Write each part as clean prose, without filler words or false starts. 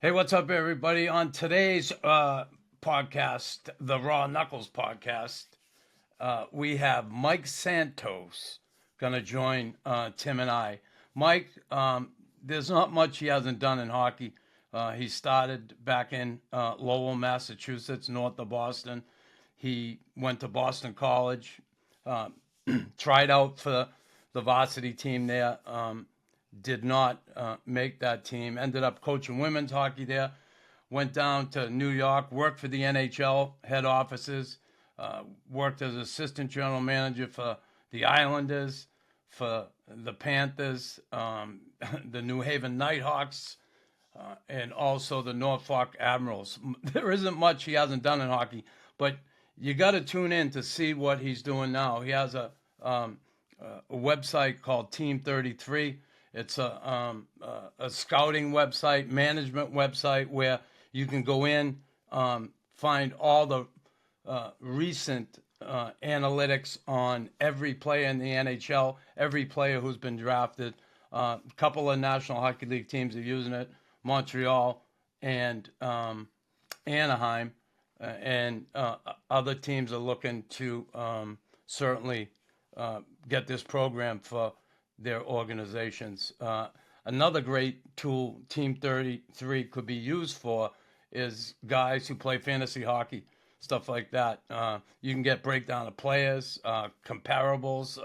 Hey, what's up, everybody? On today's podcast, the RawKnux podcast, we have Mike Santos going to join Tim and I. Mike, there's not much he hasn't done in hockey. He started back in Lowell, Massachusetts, north of Boston. He went to Boston College, uh, tried out for the varsity team there. Did not make that team. Ended up coaching women's hockey there. Went down to New York, worked for the NHL head offices, worked as assistant general manager for the Islanders, for the Panthers, the New Haven Nighthawks, and also the Norfolk Admirals. There isn't much he hasn't done in hockey, but you got to tune in to see what he's doing now. He has a website called Team 33. It's a scouting website, management website where you can go in, find all the recent analytics on every player in the NHL, every player who's been drafted. A couple of National Hockey League teams are using it, Montreal and Anaheim, and other teams are looking to certainly get this program for their organizations. Another great tool Team 33 could be used for is guys who play fantasy hockey, stuff like that. You can get breakdown of players, comparables,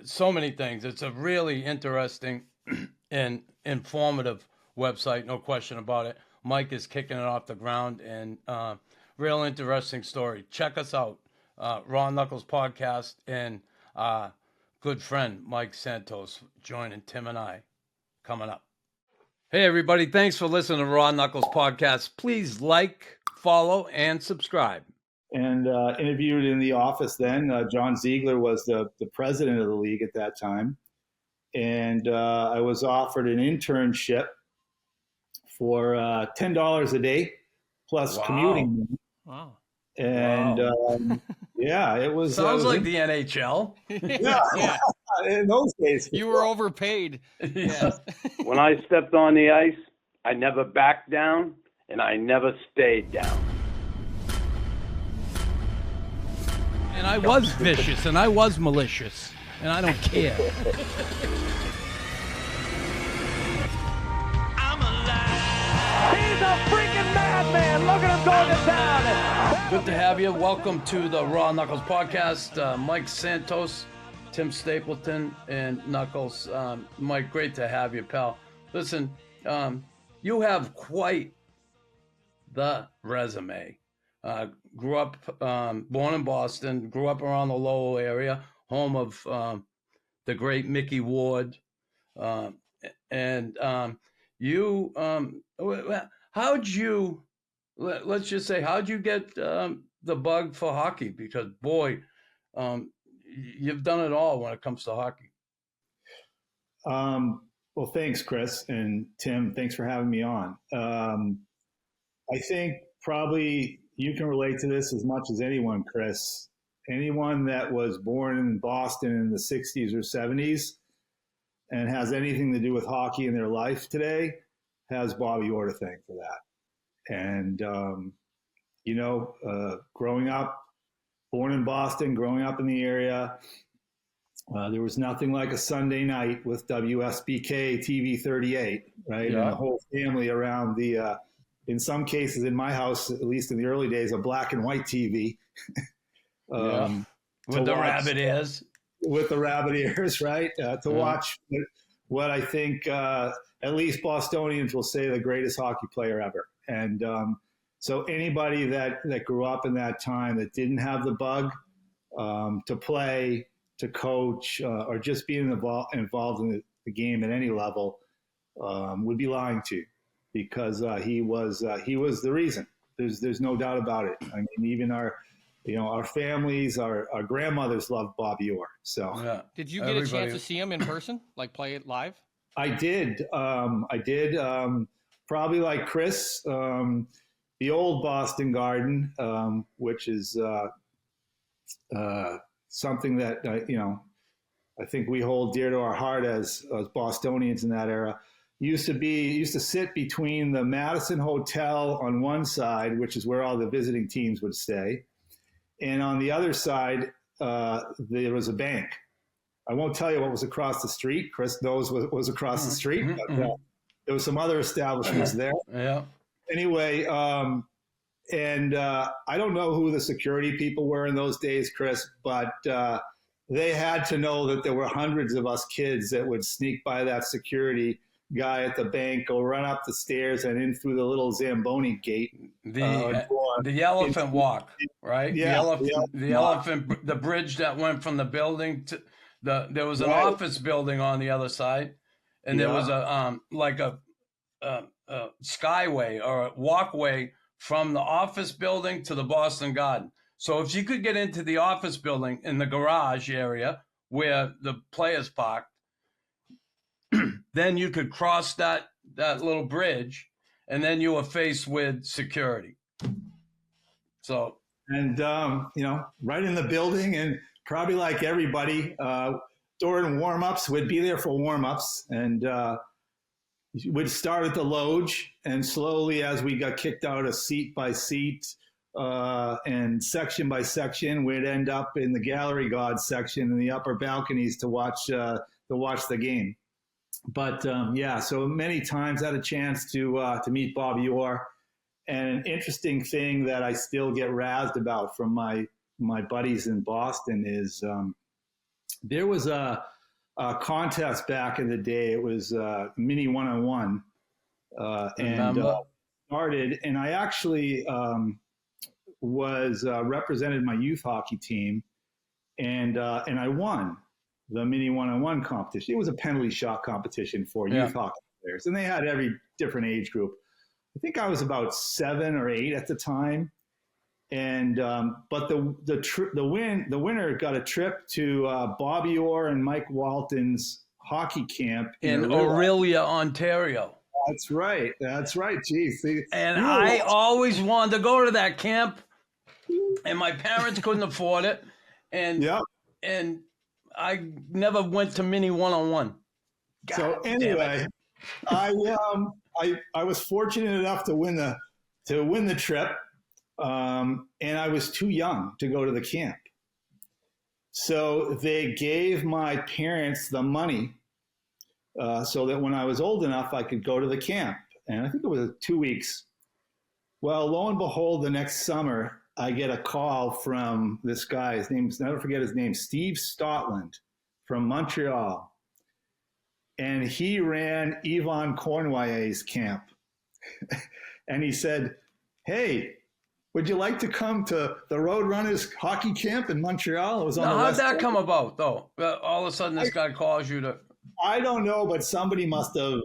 so many things. It's a really interesting and informative website, no question about it. Mike is kicking it off the ground, and real interesting story. Check us out, RawKnux podcast, and good friend Mike Santos joining Tim and I coming up. Hey, everybody. Thanks for listening to RawKnux podcast. Please like, follow, and subscribe. And interviewed in the office then. John Ziegler was the president of the league at that time. And I was offered an internship for $10 a day plus commuting. Wow. And yeah, it was. Sounds like the NHL. Yeah. In those days. You were overpaid. Yeah. When I stepped on the ice, I never backed down and I never stayed down. And I was vicious and I was malicious, and I don't care. I'm alive. He's a freaking madman. Look at him going to town. Good to have you. Welcome to the RawKnux podcast. Mike Santos, Tim Stapleton, and Knuckles. Mike, great to have you, pal. Listen, you have quite the resume. Grew up, born in Boston, grew up around the Lowell area, home of the great Mickey Ward. And you, how'd you, let's just say, how'd you get the bug for hockey? Because, boy, you've done it all when it comes to hockey. Well, thanks, Chris. And Tim, thanks for having me on. I think probably you can relate to this as much as anyone, Chris. Anyone that was born in Boston in the 60s or 70s and has anything to do with hockey in their life today has Bobby Orr to thank for that. And, growing up, born in Boston, growing up in the area, there was nothing like a Sunday night with WSBK TV 38, right? Yeah. And the whole family around the in some cases in my house, at least in the early days, a black and white TV. With the rabbit ears. With the rabbit ears, right? To watch what I think at least Bostonians will say the greatest hockey player ever. And so anybody that grew up in that time that didn't have the bug to play, to coach, or just being involved in the game at any level would be lying to you. Because he was the reason. There's no doubt about it. I mean, even our families, our grandmothers loved Bobby Orr. So Yeah. Did you get a chance to see him in person, like play it live? I did. Probably like Chris, the old Boston Garden, which is something that I think we hold dear to our heart as Bostonians in that era. used to sit between the Madison Hotel on one side, which is where all the visiting teams would stay, and on the other side there was a bank. I won't tell you what was across the street. Chris knows what was across the street, but there was some other establishments there. Yeah. Anyway, and I don't know who the security people were in those days, Chris, but they had to know that there were hundreds of us kids that would sneak by that security guy at the bank, go run up the stairs and in through the little Zamboni gate. The elephant walk, right? Yeah, the elephant, the bridge that went from the building to there was an office building on the other side, and there was a like a skyway or a walkway from the office building to the Boston Garden. So if you could get into the office building in the garage area where the players parked, then you could cross that little bridge, and then you were faced with security. So, and right in the building, and probably like everybody, during warm-ups, we'd be there for warm-ups, and we'd start at the loge, and slowly as we got kicked out of seat by seat and section by section, we'd end up in the gallery god section in the upper balconies to watch the game. But so many times I had a chance to meet Bobby Orr, and an interesting thing that I still get razzed about from my buddies in Boston is there was a contest back in the day. It was mini one-on-one, and started. And I actually was represented my youth hockey team, and I won the mini one-on-one competition. It was a penalty shot competition for youth hockey players, and they had every different age group. I think I was about 7 or 8 at the time, and but the winner got a trip to Bobby Orr and Mike Walton's hockey camp in Aurelia, Ontario. That's right. Geez, and I always wanted to go to that camp, and my parents couldn't afford it, and I never went to mini one-on-one. So anyway, I was fortunate enough to win the trip, and I was too young to go to the camp. So they gave my parents the money so that when I was old enough, I could go to the camp. And I think it was 2 weeks. Well, lo and behold, the next summer, I get a call from this guy. His name's, never forget his name, Steve Stotland from Montreal. And he ran Yvon Cornwaller's camp. And he said, "Hey, would you like to come to the Roadrunners hockey camp in Montreal?" It was on the how'd West that Coast. come about, though? All of a sudden, this guy calls you to... I don't know, but somebody must have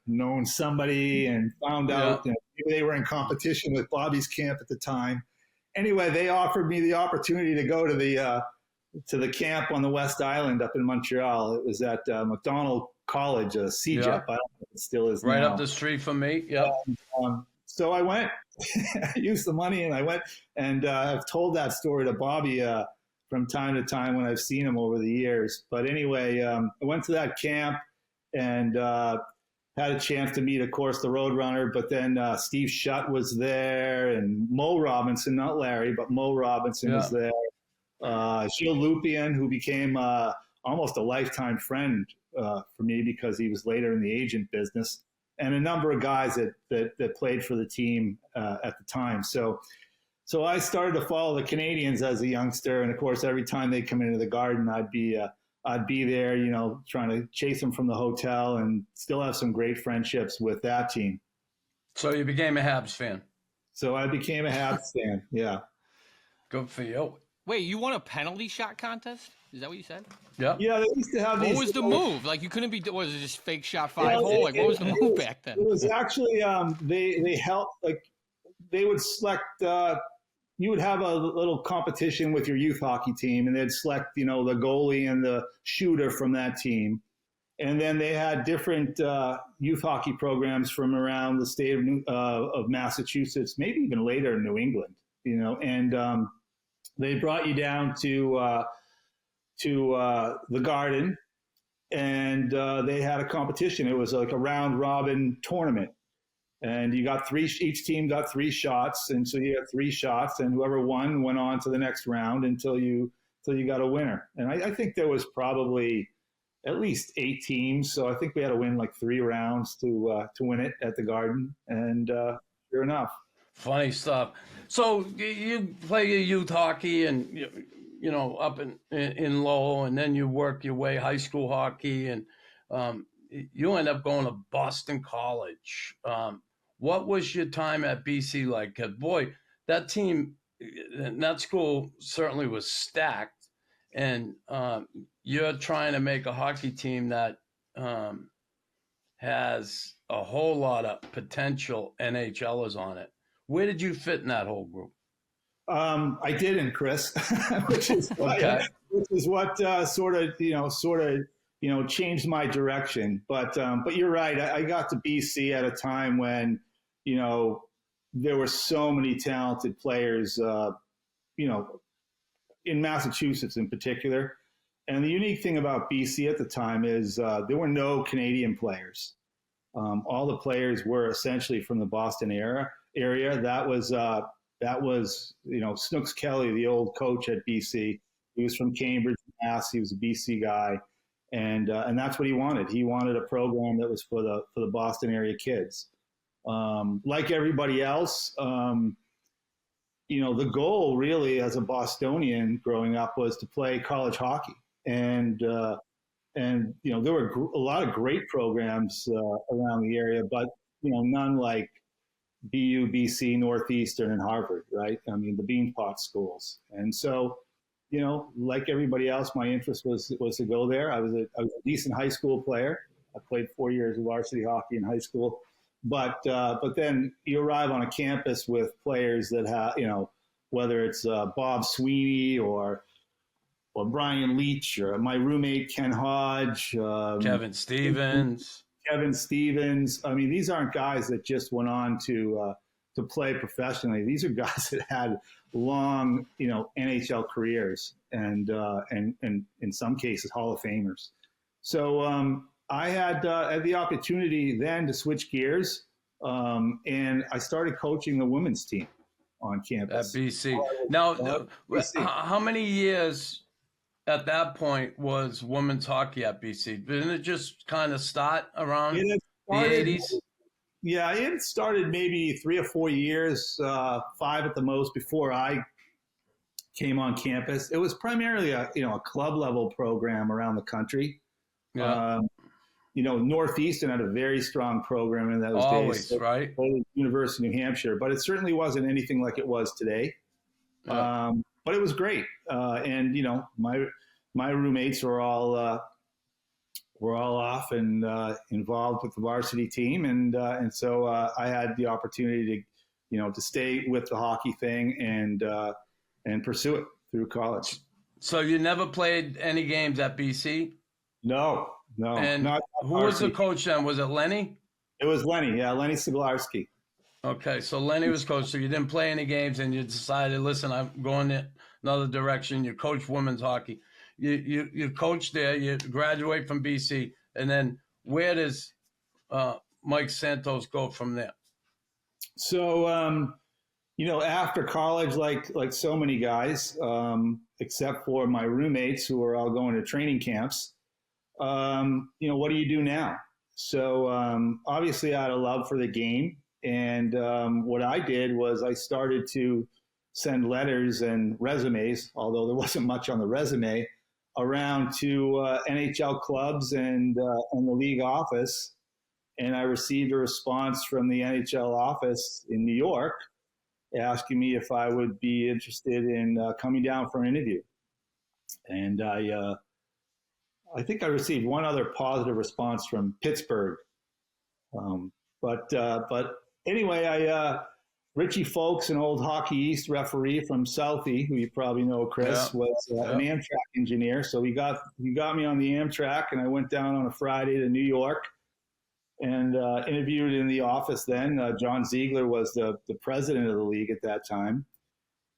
known somebody and found out maybe they were in competition with Bobby's camp at the time. Anyway, they offered me the opportunity to go to the camp on the West Island up in Montreal. It was at McDonald College, CJEP. I don't know if it still is right now. up the street from me. Yep. So I went. I used the money and I went. And I've told that story to Bobby from time to time when I've seen him over the years. But anyway, I went to that camp and had a chance to meet, of course, the Roadrunner. But then Steve Shutt was there, and Mo Robinson, not Larry, but Mo Robinson was there. Gilles Lupien, who became almost a lifetime friend for me because he was later in the agent business, and a number of guys that played for the team at the time. So I started to follow the Canadians as a youngster, and of course, every time they come into the Garden, I'd be there, trying to chase them from the hotel, and still have some great friendships with that team. So you became a Habs fan. So I became a Habs fan. Yeah. Good for you. Wait, you won a penalty shot contest? Is that what you said? Yeah. Yeah, they used to have these. What was the move? Like, you couldn't be. Was it just fake shot 5-hole? Like, what was the move back then? It was actually they helped. Like, they would select. You would have a little competition with your youth hockey team, and they'd select, the goalie and the shooter from that team. And then they had different youth hockey programs from around the state of Massachusetts, maybe even later in New England, and they brought you down to the Garden, and they had a competition. It was like a round robin tournament, and you got each team got 3 shots, and so you had 3 shots, and whoever won went on to the next round until you got a winner. And I think there was probably at least 8 teams, so I think we had to win like 3 rounds to win it at the Garden, and sure enough. Funny stuff. So you play your youth hockey and you know up in Lowell, and then you work your way high school hockey, and you end up going to Boston College. What was your time at BC like? 'Cause boy, that team, that school certainly was stacked, and you're trying to make a hockey team that has a whole lot of potential NHLers on it. Where did you fit in that whole group? I didn't, Chris, which is Okay. what sort of changed my direction. But you're right. I got to BC at a time when there were so many talented players. In Massachusetts in particular. And the unique thing about BC at the time is there were no Canadian players. All the players were essentially from the Boston area. That was Snooks Kelly, the old coach at BC. He was from Cambridge, Mass. He was a BC guy, and that's what he wanted. He wanted a program that was for the Boston area kids. Like everybody else, the goal really as a Bostonian growing up was to play college hockey, and there were a lot of great programs around the area, but none like BU, BC, Northeastern, and Harvard, right? I mean, the Beanpot schools. And so, like everybody else, my interest was to go there. I was a decent high school player. I played 4 years of varsity hockey in high school. But then you arrive on a campus with players that have, whether it's Bob Sweeney or Brian Leach or my roommate Ken Hodge, Kevin Stevens. I mean, these aren't guys that just went on to play professionally. These are guys that had long, NHL careers and in some cases Hall of Famers. So I had the opportunity then to switch gears, and I started coaching the women's team on campus At BC. Now, BC. how many years at that point was women's hockey at BC? Didn't it just kind of start around the 80s? Yeah, it started maybe 3 or 4 years, 5 at the most, before I came on campus. It was primarily a club level program around the country. Yeah. Northeastern had a very strong program in those Always, days. right? University of New Hampshire, but it certainly wasn't anything like it was today. Yeah. But it was great, and my roommates were all off and involved with the varsity team, and so I had the opportunity to stay with the hockey thing and pursue it through college. So you never played any games at BC? No. And not who was the coach then? Was it Lenny? It was Lenny, yeah, Lenny Siglarski. Okay, so Lenny was coach. So you didn't play any games, and you decided, listen, I'm going in another direction. You coach women's hockey. You coach there. You graduate from BC, and then where does Mike Santos go from there? So after college, like so many guys, except for my roommates who were all going to training camps. What do you do now? So obviously I had a love for the game. And what I did was I started to send letters and resumes, although there wasn't much on the resume, around to NHL clubs and the league office. And I received a response from the NHL office in New York asking me if I would be interested in coming down for an interview. And I think I received one other positive response from Pittsburgh. But anyway, Richie Folks, an old Hockey East referee from Southie, who you probably know, Chris, was an Amtrak engineer. So he got me on the Amtrak, and I went down on a Friday to New York and interviewed in the office then. John Ziegler was the president of the league at that time.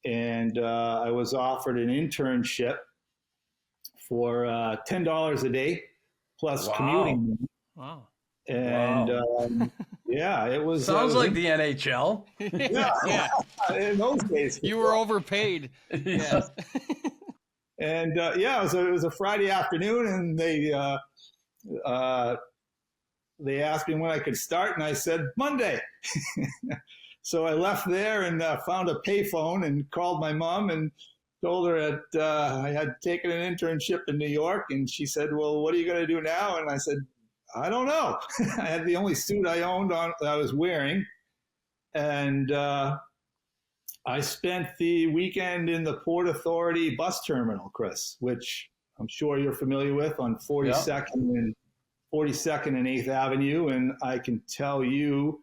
And I was offered an internship for $10 a day plus Wow. commuting. Wow. And yeah, it was. Sounds it was like the NHL. Yeah. in those days. You were overpaid. Yeah. And yeah, it was a Friday afternoon, and they asked me when I could start, and I said Monday. So I left there and found a payphone and called my mom and told her that I had taken an internship in New York, and she said, "Well, what are you going to do now?" And I said, "I don't know." I had the only suit I owned on that I was wearing, and I spent the weekend in the Port Authority bus terminal, Chris, which I'm sure you're familiar with, on 42nd and 8th Avenue. And I can tell you,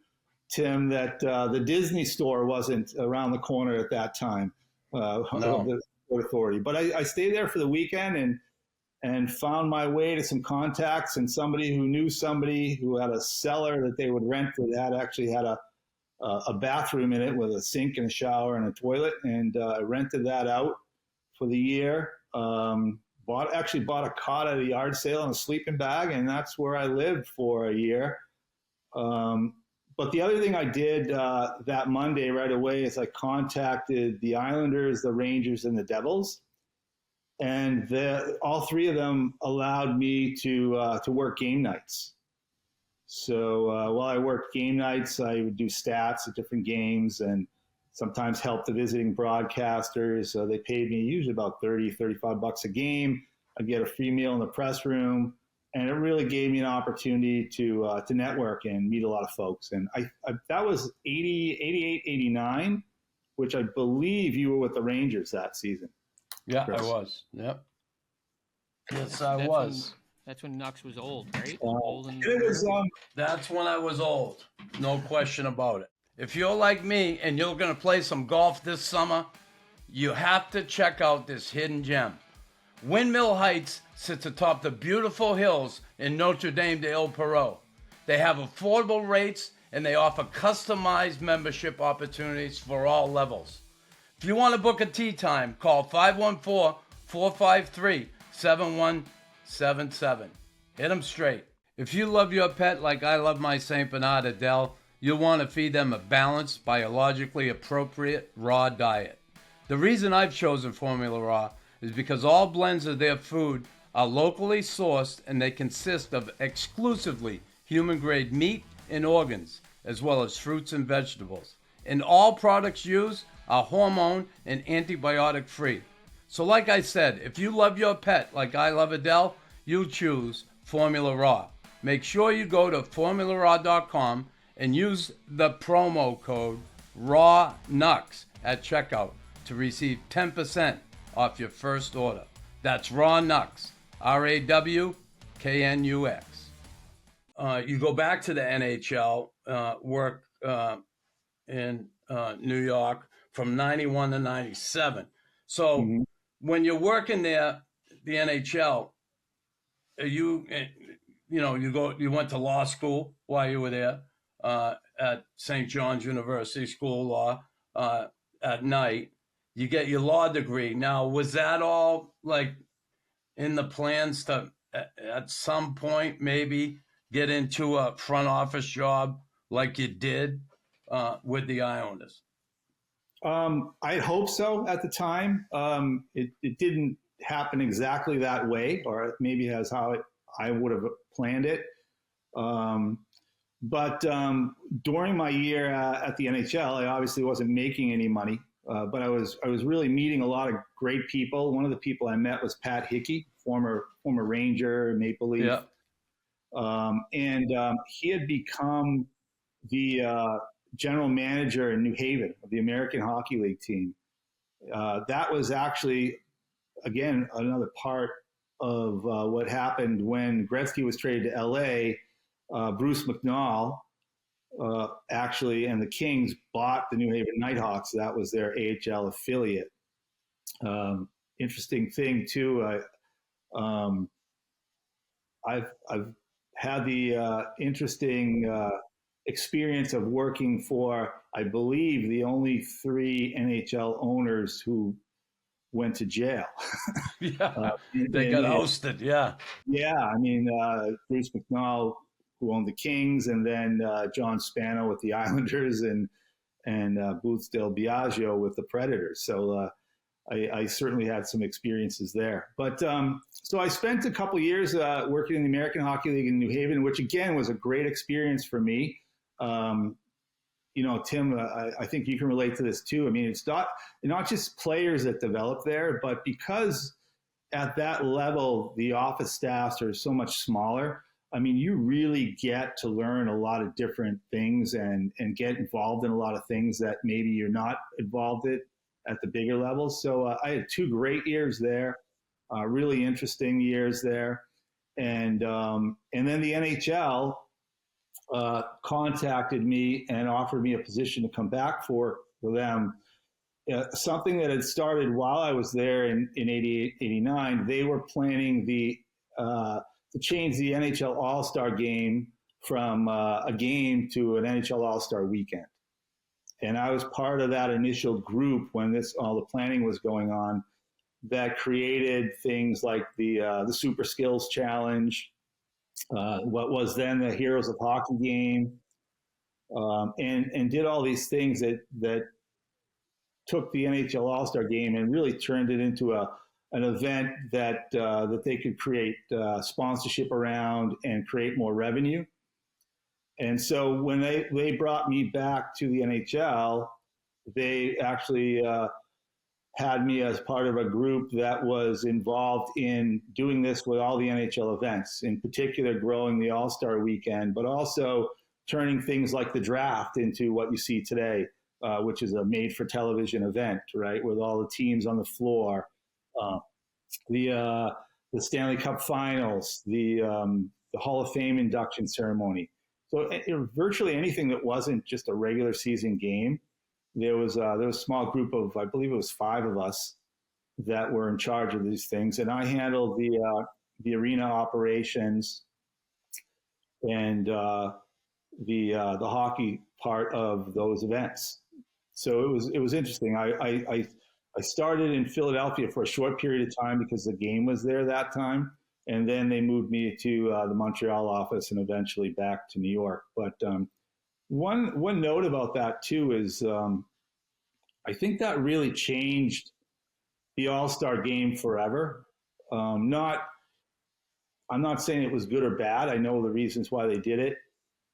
Tim, that the Disney store wasn't around the corner at that time of the Port Authority. But I stayed there for the weekend and found my way to some contacts and somebody who knew somebody who had a cellar that they would rent that actually had a bathroom in it with a sink and a shower and a toilet, and rented that out for the year. Bought a cot at a yard sale and a sleeping bag, and that's where I lived for a year. But the other thing I did that Monday right away is I contacted the Islanders, the Rangers, and the Devils, and all three of them allowed me to work game nights. So while I worked game nights, I would do stats at different games and sometimes help the visiting broadcasters. They paid me usually about $35 a game. I'd get a free meal in the press room, and it really gave me an opportunity to network and meet a lot of folks. And I that was 88, 89, which I believe you were with the Rangers that season. Yeah, Chris. I was. Yep. Yes, I was. That's when Knux was old, right? That's when I was old. No question about it. If you're like me and you're going to play some golf this summer, you have to check out this hidden gem. Windmill Heights sits atop the beautiful hills in Notre Dame de El Perot. They have affordable rates and they offer customized membership opportunities for all levels. If you want to book a tee time, call 514-453-7177. Hit them straight. If you love your pet like I love my St. Bernard Adele, you'll want to feed them a balanced, biologically appropriate raw diet. The reason I've chosen Formula Raw is because all blends of their food are locally sourced and they consist of exclusively human-grade meat and organs, as well as fruits and vegetables. And all products used are hormone and antibiotic free. So like I said, if you love your pet like I love Adele, you choose Formula Raw. Make sure you go to formularaw.com and use the promo code RawKnux at checkout to receive 10% off your first order. That's RawKnux, RawKnux. You go back to the NHL, work in New York from 91 to 97. So when you're working there, the NHL, you went to law school while you were there at St. John's University School of Law at night. You get your law degree. Now, was that all like in the plans to at some point maybe get into a front office job like you did with the Islanders? I hope so at the time. It didn't happen exactly that way, or maybe that's how I would have planned it. But during my year at the NHL, I obviously wasn't making any money, but I was really meeting a lot of great people. One of the people I met was Pat Hickey, former Ranger, Maple Leaf. Yeah. And he had become the general manager in New Haven of the American Hockey League team. That was actually, again, another part of what happened when Gretzky was traded to LA. Bruce McNall actually, and the Kings bought the New Haven Nighthawks. That was their AHL affiliate. Interesting thing too. I've had the interesting experience of working for, I believe, the only three NHL owners who went to jail. Yeah, they got ousted. Yeah. Yeah, I mean, Bruce McNall, who owned the Kings, and then John Spano with the Islanders, and Boots Del Biagio with the Predators. So I certainly had some experiences there. But so I spent a couple years working in the American Hockey League in New Haven, which again was a great experience for me. Tim, I think you can relate to this too. I mean, it's not just players that develop there, but because at that level, the office staffs are so much smaller. I mean, you really get to learn a lot of different things and get involved in a lot of things that maybe you're not involved in at the bigger levels. So I had 2 great years there, really interesting years there. And then the NHL contacted me and offered me a position to come back for them. Something that had started while I was there in 88, 89, they were planning to change the NHL All-Star game from a game to an NHL All-Star weekend. And I was part of that initial group when all the planning was going on that created things like the Super Skills Challenge, what was then the Heroes of Hockey game, and did all these things that took the NHL All-Star game and really turned it into an event that they could create sponsorship around and create more revenue. And so when they brought me back to the NHL, they actually had me as part of a group that was involved in doing this with all the NHL events, in particular growing the All-Star weekend, but also turning things like the draft into what you see today, which is a made-for-television event, right, with all the teams on the floor, the Stanley Cup Finals, the Hall of Fame induction ceremony. So virtually anything that wasn't just a regular season game, there was a small group of, I believe it was 5 of us that were in charge of these things, and I handled the arena operations and the hockey part of those events. So it was interesting. I started in Philadelphia for a short period of time because the game was there that time. And then they moved me to the Montreal office and eventually back to New York. But one note about that too is I think that really changed the All-Star game forever. I'm not saying it was good or bad. I know the reasons why they did it.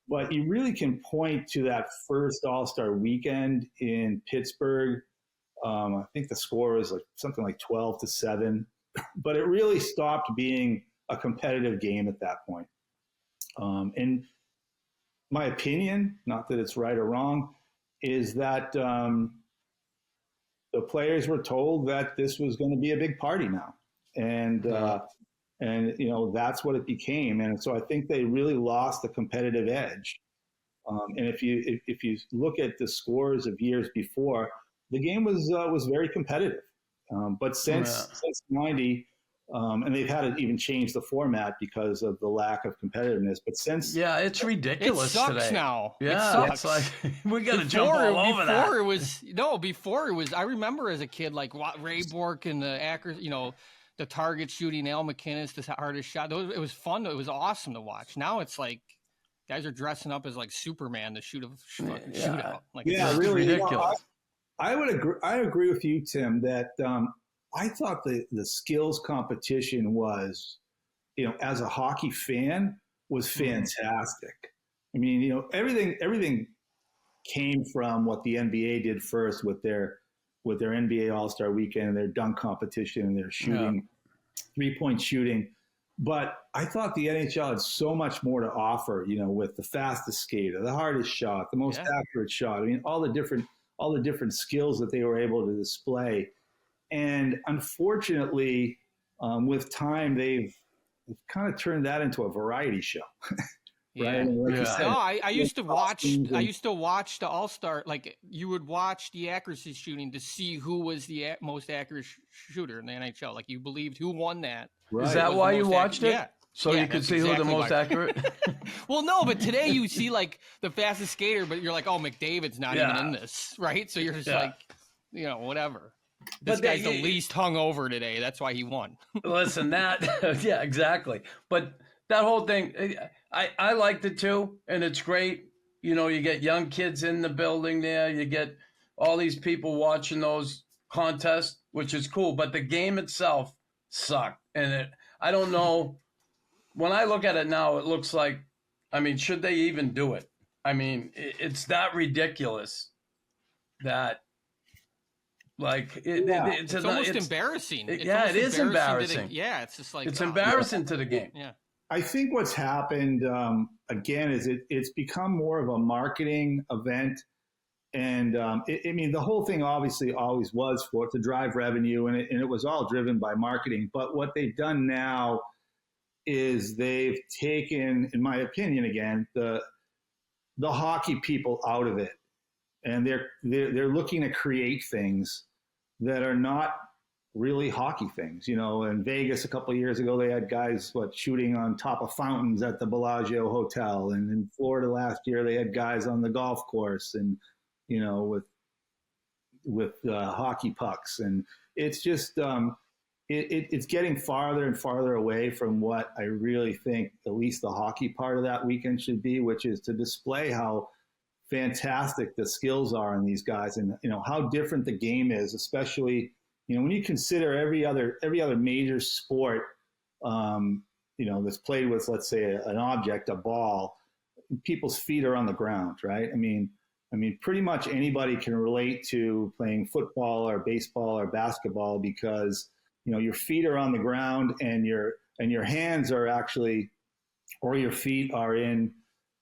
But you really can point to that first All-Star weekend in Pittsburgh. I think the score was something like 12-7. But it really stopped being a competitive game at that point. And my opinion, not that it's right or wrong, is that the players were told that this was going to be a big party now. And that's what it became. And so I think they really lost the competitive edge. And if you look at the scores of years before, the game was very competitive. But since 90, and they've had to even change the format because of the lack of competitiveness. But since it's ridiculous. It sucks today. now. Yeah, it it's sucks. like we got to jump all over that. Before it was. I remember as a kid, like Ray Bork and the Ackers, the target shooting, Al McInnes, the hardest shot. It was fun. It was awesome to watch. Now it's like guys are dressing up as like Superman to shoot a shootout. Like it's really ridiculous. I would agree. I agree with you, Tim, that I thought the skills competition was, as a hockey fan, was fantastic. I mean, everything came from what the NBA did first with their NBA All-Star Weekend and their dunk competition and their shooting, 3-point shooting. But I thought the NHL had so much more to offer, with the fastest skater, the hardest shot, the most accurate shot. I mean, all the different skills that they were able to display. And unfortunately, with time, they've kind of turned that into a variety show. Right? Yeah. I used to watch the All-Star. Like you would watch the accuracy shooting to see who was the most accurate shooter in the NHL. Like you believed who won that. Right. Is that why you watched it? Yeah. So you could see who the most accurate. Well, no, but today you see like the fastest skater, but you're like, oh, McDavid's not even in this, right? So you're just like, whatever. This guy's the least hungover today. That's why he won. Listen, yeah, exactly. But that whole thing, I liked it too, and it's great. You know, you get young kids in the building there. You get all these people watching those contests, which is cool. But the game itself sucked, and I don't know. When I look at it now, it looks like, I mean, should they even do it? I mean, it's that ridiculous that. Like it's almost embarrassing. It is embarrassing. Yeah, it's just like it's embarrassing to the game. Yeah, I think what's happened again is it's become more of a marketing event, and I mean the whole thing obviously always was to drive revenue, and it was all driven by marketing. But what they've done now is they've taken, in my opinion, again the hockey people out of it, and they're looking to create things that are not really hockey things. You know, in Vegas a couple of years ago, they had guys shooting on top of fountains at the Bellagio Hotel, and in Florida last year they had guys on the golf course, and you know, with hockey pucks, and it's just it's getting farther and farther away from what I really think at least the hockey part of that weekend should be, which is to display how fantastic the skills are in these guys, and you know how different the game is, especially you know when you consider every other major sport you know that's played with, let's say, an object, a ball, people's feet are on the ground, right? I mean pretty much anybody can relate to playing football or baseball or basketball because you know your feet are on the ground and your hands are actually, or your feet are in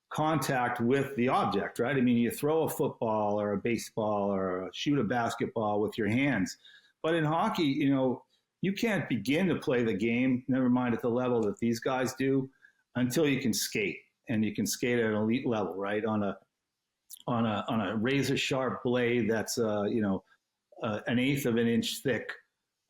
contact with the object, right? I mean, you throw a football or a baseball or shoot a basketball with your hands. But in hockey, you know, you can't begin to play the game, never mind at the level that these guys do, until you can skate. And you can skate at an elite level, right? On a razor sharp blade that's you know, an eighth of an inch thick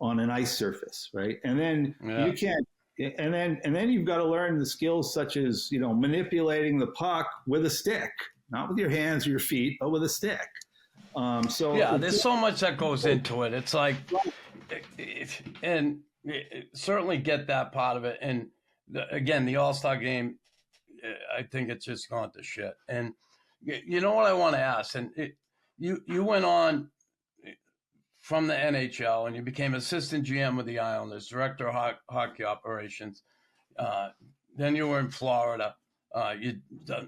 on an ice surface, right? And then you can't. And then you've got to learn the skills such as, you know, manipulating the puck with a stick, not with your hands or your feet, but with a stick. There's so much that goes into it. It's like, and certainly get that part of it. And again, the All-Star game, I think it's just gone to shit. And you know what I want to ask? And you went on from the NHL, and you became assistant GM with the Islanders, director of hockey operations. Then you were in Florida. You'd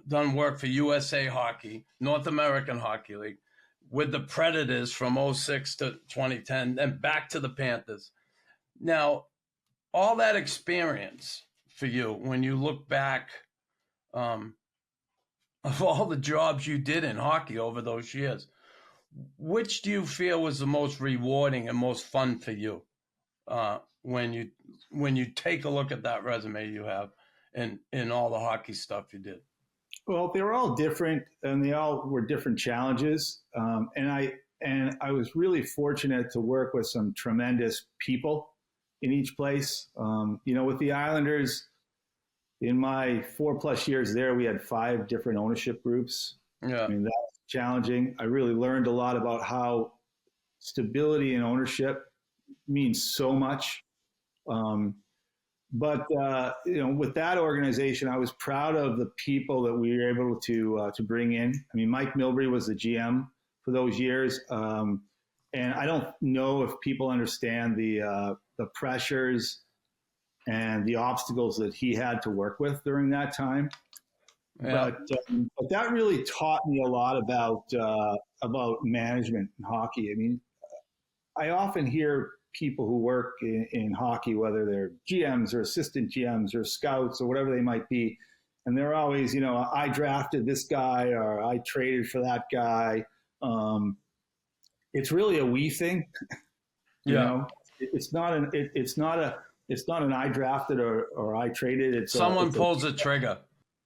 done work for USA Hockey, North American Hockey League, with the Predators from 06 to 2010, then back to the Panthers. Now, all that experience for you, when you look back of all the jobs you did in hockey over those years, which do you feel was the most rewarding and most fun for you when you take a look at that resume you have and all the hockey stuff you did? Well, they were all different, and they all were different challenges. And I was really fortunate to work with some tremendous people in each place. You know, with the Islanders, in my 4+ years there, we had 5 different ownership groups. Yeah, I mean that's challenging. I really learned a lot about how stability in ownership means so much. But you know, with that organization, I was proud of the people that we were able to bring in. I mean, Mike Milbury was the GM for those years, and I don't know if people understand the pressures and the obstacles that he had to work with during that time. Yeah. But that really taught me a lot about management in hockey. I mean, I often hear people who work in hockey, whether they're GMs or assistant GMs or scouts or whatever they might be, and they're always, you know, I drafted this guy or I traded for that guy. It's really a we thing. You know, it's not an I drafted or I traded. It's someone pulls a trigger.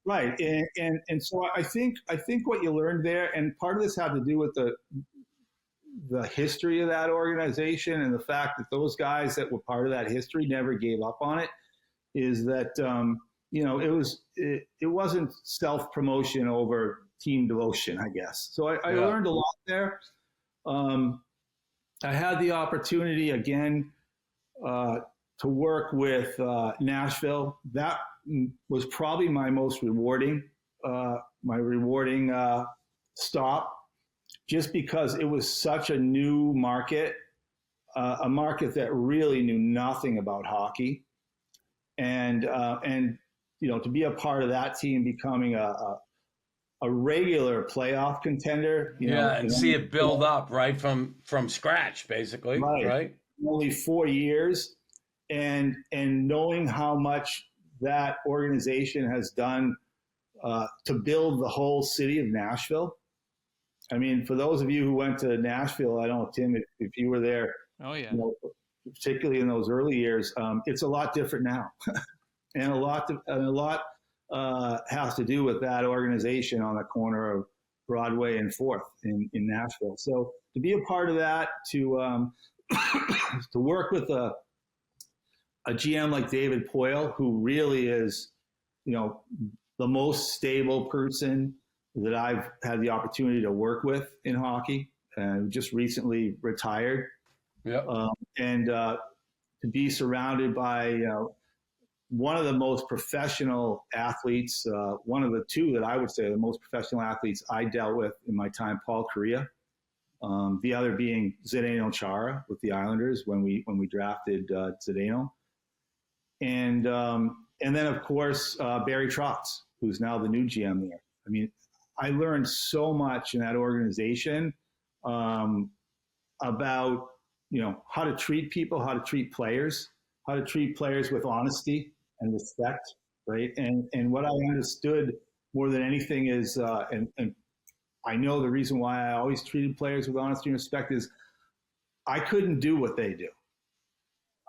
Right. And so I think what you learned there, and part of this had to do with the history of that organization and the fact that those guys that were part of that history never gave up on it, is that, you know, it wasn't self-promotion over team devotion, I guess. So I learned a lot there. I had the opportunity again to work with Nashville. That was probably my most rewarding, stop, just because it was such a new market, a market that really knew nothing about hockey, and to be a part of that team becoming a regular playoff contender. And see it build up right from scratch, basically, right? Only 4 years, and knowing how much that organization has done to build the whole city of Nashville. I mean, for those of you who went to Nashville, I don't know, Tim, if you were there, Oh yeah. Particularly in those early years, it's a lot different now, and a lot has to do with that organization on the corner of Broadway and 4th in Nashville. So to be a part of that, to work with a GM like David Poyle, who really is, the most stable person that I've had the opportunity to work with in hockey, and just recently retired. Yeah. And to be surrounded by one of the most professional athletes, one of the two that I would say the most professional athletes I dealt with in my time, Paul Kariya. The other being Zdeno Chara with the Islanders when we drafted Zdeno, and then of course Barry Trotz, who's now the new GM there. I mean, I learned so much in that organization about how to treat people, how to treat players with honesty and respect, right? And what I understood more than anything is, and I know the reason why I always treated players with honesty and respect is I couldn't do what they do.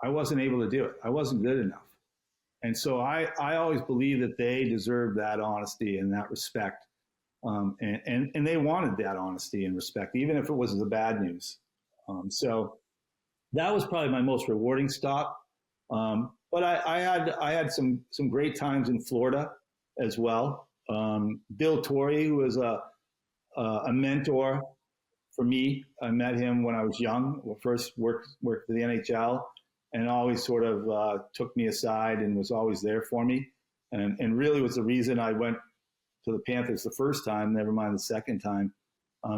I wasn't able to do it. I wasn't good enough. And so I always believed that they deserved that honesty and that respect. And they wanted that honesty and respect, even if it was the bad news. So that was probably my most rewarding stop. But I had some great times in Florida as well. Bill Torrey, who was a mentor for me. I met him when I was young. First worked for the NHL, and always sort of took me aside and was always there for me. And really was the reason I went to the Panthers the first time, never mind the second time.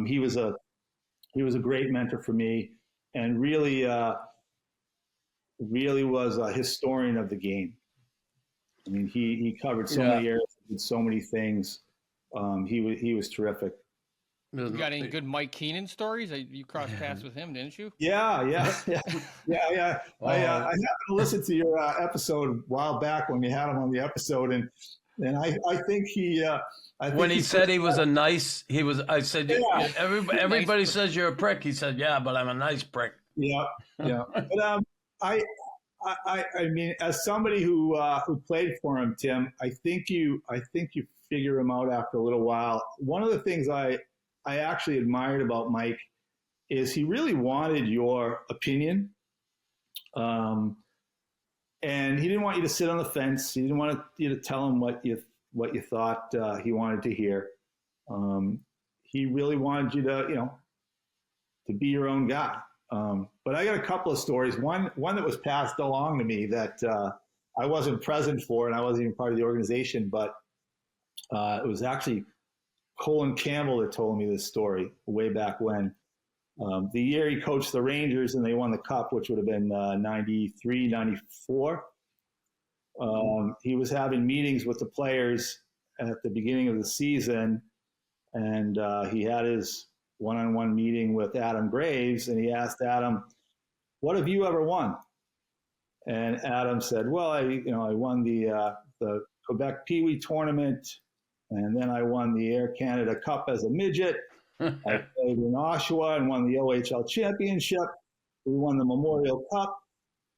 He was a great mentor for me, and really was a historian of the game. I mean, he covered so many areas, did so many things. He was terrific. You got any good Mike Keenan stories? You crossed paths with him, didn't you? Yeah. I happened to listen to your episode a while back when you had him on the episode, and I think he. When he said he was a nice, I said, Yeah. everybody says you're a prick. He said, yeah, but I'm a nice prick. Yeah. But I mean, as somebody who played for him, Tim, I think you figure him out after a little while. One of the things I actually admired about Mike is he really wanted your opinion. And he didn't want you to sit on the fence. He didn't want you to tell him what you thought he wanted to hear. He really wanted you to be your own guy. But I got a couple of stories. One that was passed along to me that I wasn't present for, and I wasn't even part of the organization, but it was actually Colin Campbell that told me this story way back when. The year he coached the Rangers and they won the Cup, which would have been 93, 94. He was having meetings with the players at the beginning of the season, and he had his one-on-one meeting with Adam Graves, and he asked Adam, "What have you ever won?" And Adam said, "Well, I won the Quebec Pee Wee tournament, and then I won the Air Canada Cup as a midget. I played in Oshawa and won the OHL championship. We won the Memorial Cup.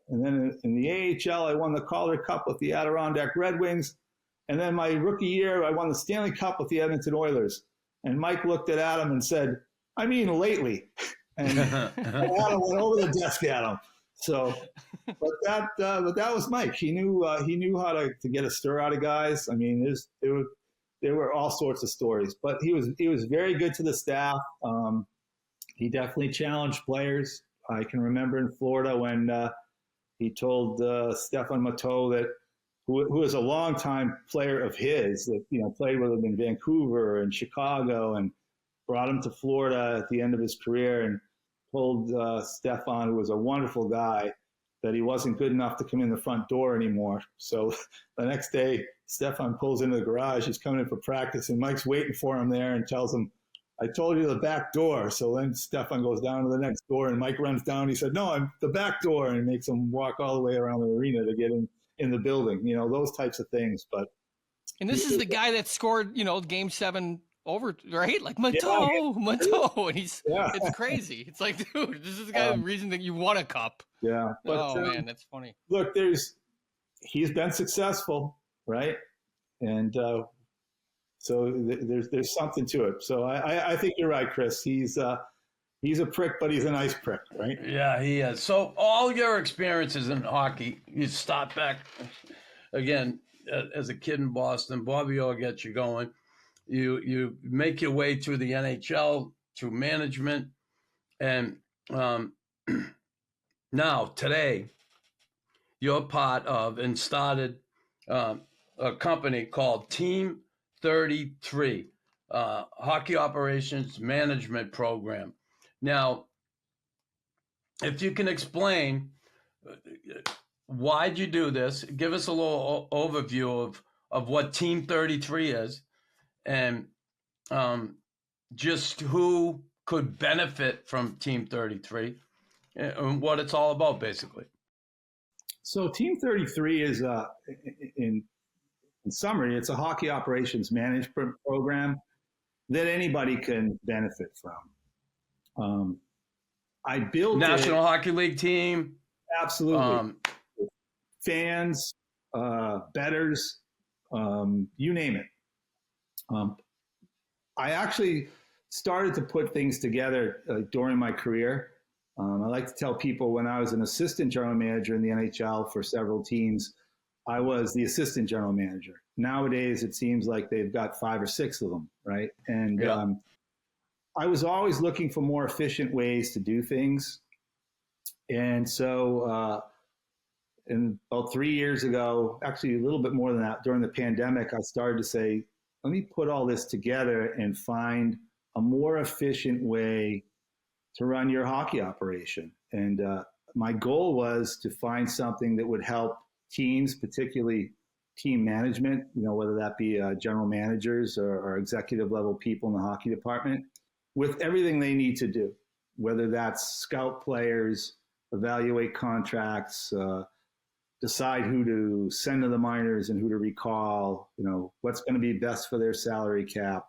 And then in the AHL, I won the Calder Cup with the Adirondack Red Wings. And then my rookie year, I won the Stanley Cup with the Edmonton Oilers." And Mike looked at Adam and said, "I mean, lately." And Adam went over the desk at him. So, but that was Mike. He knew how to get a stir out of guys. I mean, there were all sorts of stories, but he was very good to the staff. He definitely challenged players. I can remember in Florida when he told Stefan Matteau that, who is a longtime player of his, that played with him in Vancouver and Chicago, and brought him to Florida at the end of his career, and told Stefan, who was a wonderful guy, that he wasn't good enough to come in the front door anymore. So the next day, Stefan pulls into the garage. He's coming in for practice, and Mike's waiting for him there and tells him, "I told you the back door." So then Stefan goes down to the next door, and Mike runs down. He said, "No, I'm the back door," and makes him walk all the way around the arena to get in the building. Those types of things. But and this is the guy that scored, Game 7 over, right? Like Matteau, and it's crazy. It's like, dude, this is the guy, the reason that you won a cup. Yeah. But, man, that's funny. Look, he's been successful, right? And so there's something to it. So I think you're right, Chris. He's a prick, but he's a nice prick, right? Yeah, he is. So all your experiences in hockey, you start back again as a kid in Boston. Bobby Orr gets you going. You make your way through the NHL, through management, and now today you're part of and started a company called Team 33, Hockey Operations Management Program. Now, if you can explain why'd you do this, give us a little overview of what Team 33 is, and just who could benefit from Team 33 and what it's all about, basically. So Team 33 is, in summary, it's a hockey operations management program that anybody can benefit from. I built National Hockey League team. Absolutely. Fans, bettors, you name it. I actually started to put things together during my career. I like to tell people, when I was an assistant general manager in the NHL for several teams, I was the assistant general manager. Nowadays, it seems like they've got 5 or 6 of them, right? And I was always looking for more efficient ways to do things. And so about 3 years ago, actually a little bit more than that, during the pandemic, I started to say, let me put all this together and find a more efficient way to run your hockey operation. And my goal was to find something that would help teams, particularly team management, whether that be general managers or executive level people in the hockey department, with everything they need to do, whether that's scout players, evaluate contracts, decide who to send to the minors and who to recall, what's going to be best for their salary cap,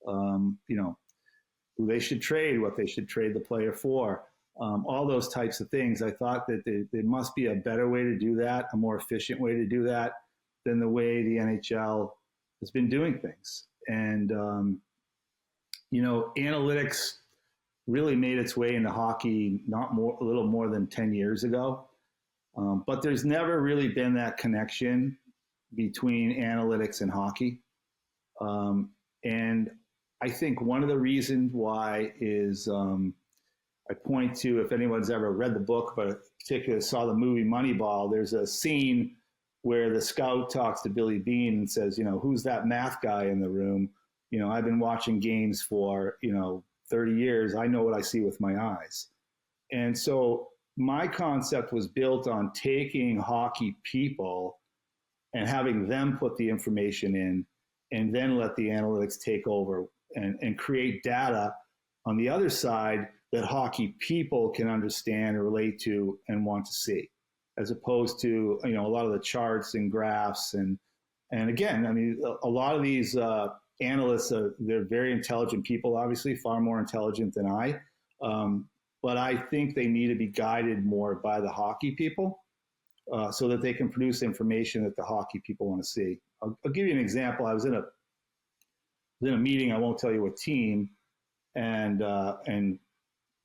who they should trade, what they should trade the player for, all those types of things. I thought that there must be a better way to do that, a more efficient way to do that than the way the NHL has been doing things. And, analytics really made its way into hockey a little more than 10 years ago. But there's never really been that connection between analytics and hockey. And I think one of the reasons why is I point to, if anyone's ever read the book, but particularly saw the movie Moneyball, there's a scene where the scout talks to Billy Beane and says, who's that math guy in the room? I've been watching games for, 30 years. I know what I see with my eyes. And so my concept was built on taking hockey people and having them put the information in, and then let the analytics take over and create data on the other side that hockey people can understand or relate to and want to see, as opposed to, a lot of the charts and graphs. And again, a lot of these analysts, they're very intelligent people, obviously far more intelligent than I. But I think they need to be guided more by the hockey people so that they can produce information that the hockey people want to see. I'll give you an example. I was in a meeting, I won't tell you what team, and the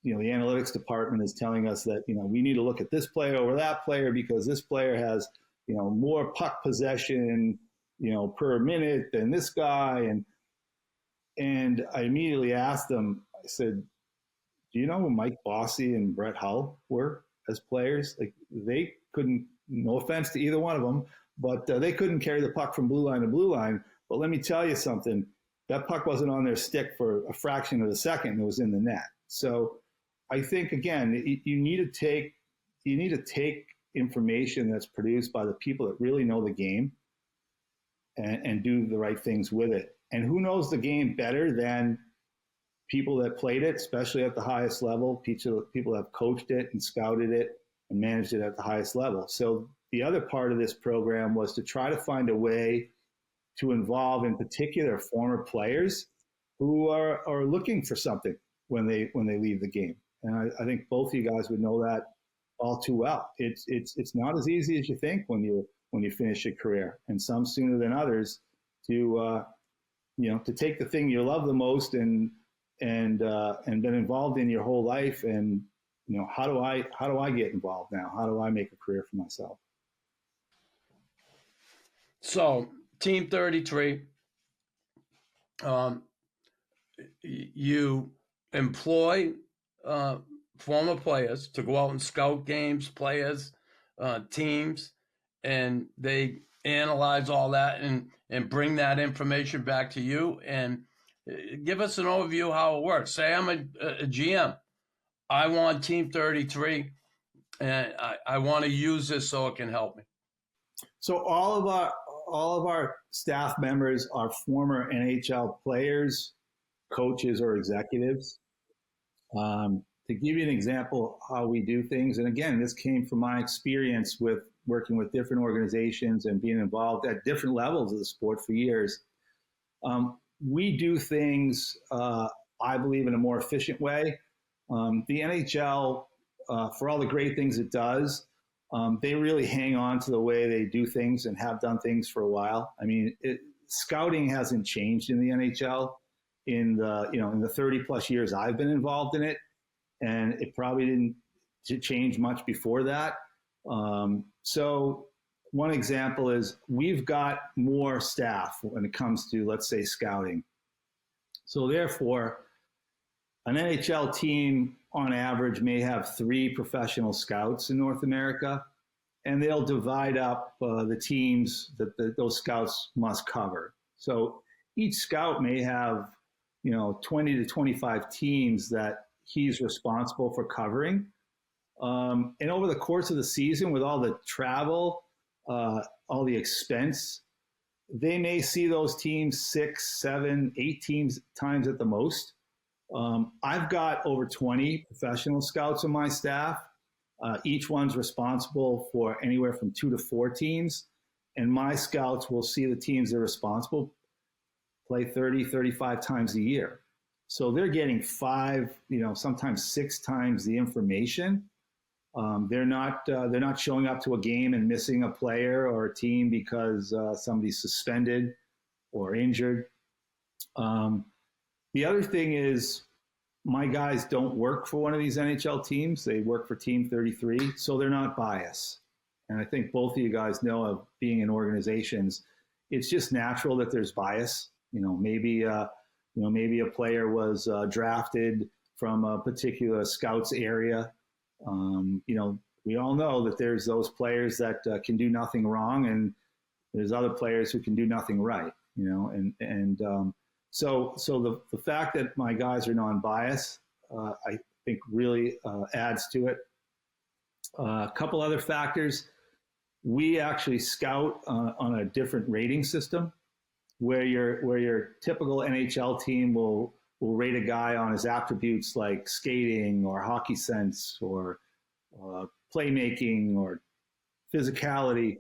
analytics department is telling us that, we need to look at this player over that player because this player has, more puck possession, per minute than this guy. And I immediately asked them, I said, do you know who Mike Bossy and Brett Hull were as players? Like, they couldn't, no offense to either one of them, but they couldn't carry the puck from blue line to blue line. But let me tell you something, that puck wasn't on their stick for a fraction of a second. It was in the net. So I think, again, you need to take information that's produced by the people that really know the game and do the right things with it. And who knows the game better than people that played it, especially at the highest level, people that have coached it and scouted it and managed it at the highest level. So the other part of this program was to try to find a way to involve, in particular, former players who are looking for something when they leave the game. And I think both of you guys would know that all too well. It's not as easy as you think when you finish your career, and some sooner than others, to take the thing you love the most and been involved in your whole life, and how do I get involved now? How do I make a career for myself? So, Team 33, you employ former players to go out and scout games, players, teams, and they analyze all that and bring that information back to you and give us an overview of how it works. Say I'm a GM. I want Team 33, and I want to use this so it can help me. So all of our staff members are former NHL players, coaches, or executives. To give you an example how we do things, and again, this came from my experience with working with different organizations and being involved at different levels of the sport for years. We do things, I believe, in a more efficient way. The NHL, for all the great things it does, they really hang on to the way they do things and have done things for a while. I mean, scouting hasn't changed in the NHL in the 30 plus years I've been involved in it, and it probably didn't change much before that. So one example is we've got more staff when it comes to, let's say, scouting. So therefore, an NHL team on average may have 3 professional scouts in North America, and they'll divide up the teams that those scouts must cover. So each scout may have 20 to 25 teams that he's responsible for covering. And over the course of the season, with all the travel, all the expense, they may see those teams 6, 7, 8 times at the most. I've got over 20 professional scouts on my staff. Each one's responsible for anywhere from 2 to 4 teams. And my scouts will see the teams they're responsible play 30, 35 times a year. So they're getting 5, sometimes 6 times the information. They're not showing up to a game and missing a player or a team because somebody's suspended or injured. The other thing is, my guys don't work for one of these NHL teams. They work for Team 33, so they're not biased. And I think both of you guys know, of being in organizations, it's just natural that there's bias. Maybe a player was drafted from a particular scouts area. We all know that there's those players that can do nothing wrong, and there's other players who can do nothing right. So the fact that my guys are non-biased, I think really adds to it. A couple other factors: we actually scout on a different rating system, where your typical NHL team will rate a guy on his attributes like skating or hockey sense or playmaking or physicality.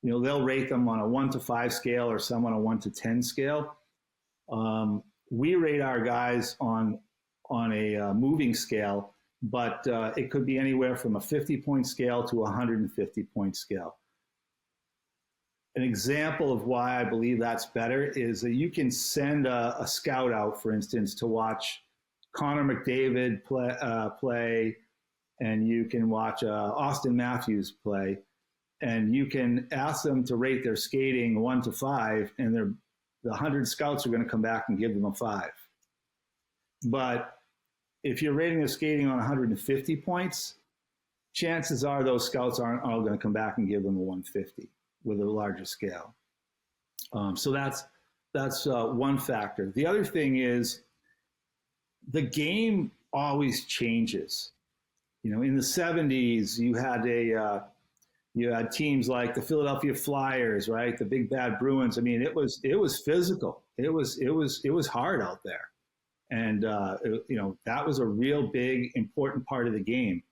They'll rate them on a 1 to 5 scale, or some on a 1 to 10 scale. We rate our guys on a moving scale, but it could be anywhere from a 50-point scale to a 150-point scale. An example of why I believe that's better is that you can send a scout out, for instance, to watch Connor McDavid play, and you can watch Austin Matthews play, and you can ask them to rate their skating 1 to 5, and the 100 scouts are going to come back and give them a 5. But if you're rating their skating on 150 points, chances are those scouts aren't all going to come back and give them a 150 with a larger scale. So that's one factor. The other thing is the game always changes. You know, in the 70s, you had teams like the Philadelphia Flyers, right? The big bad Bruins. I mean, it was physical. It was hard out there, and that was a real big important part of the game.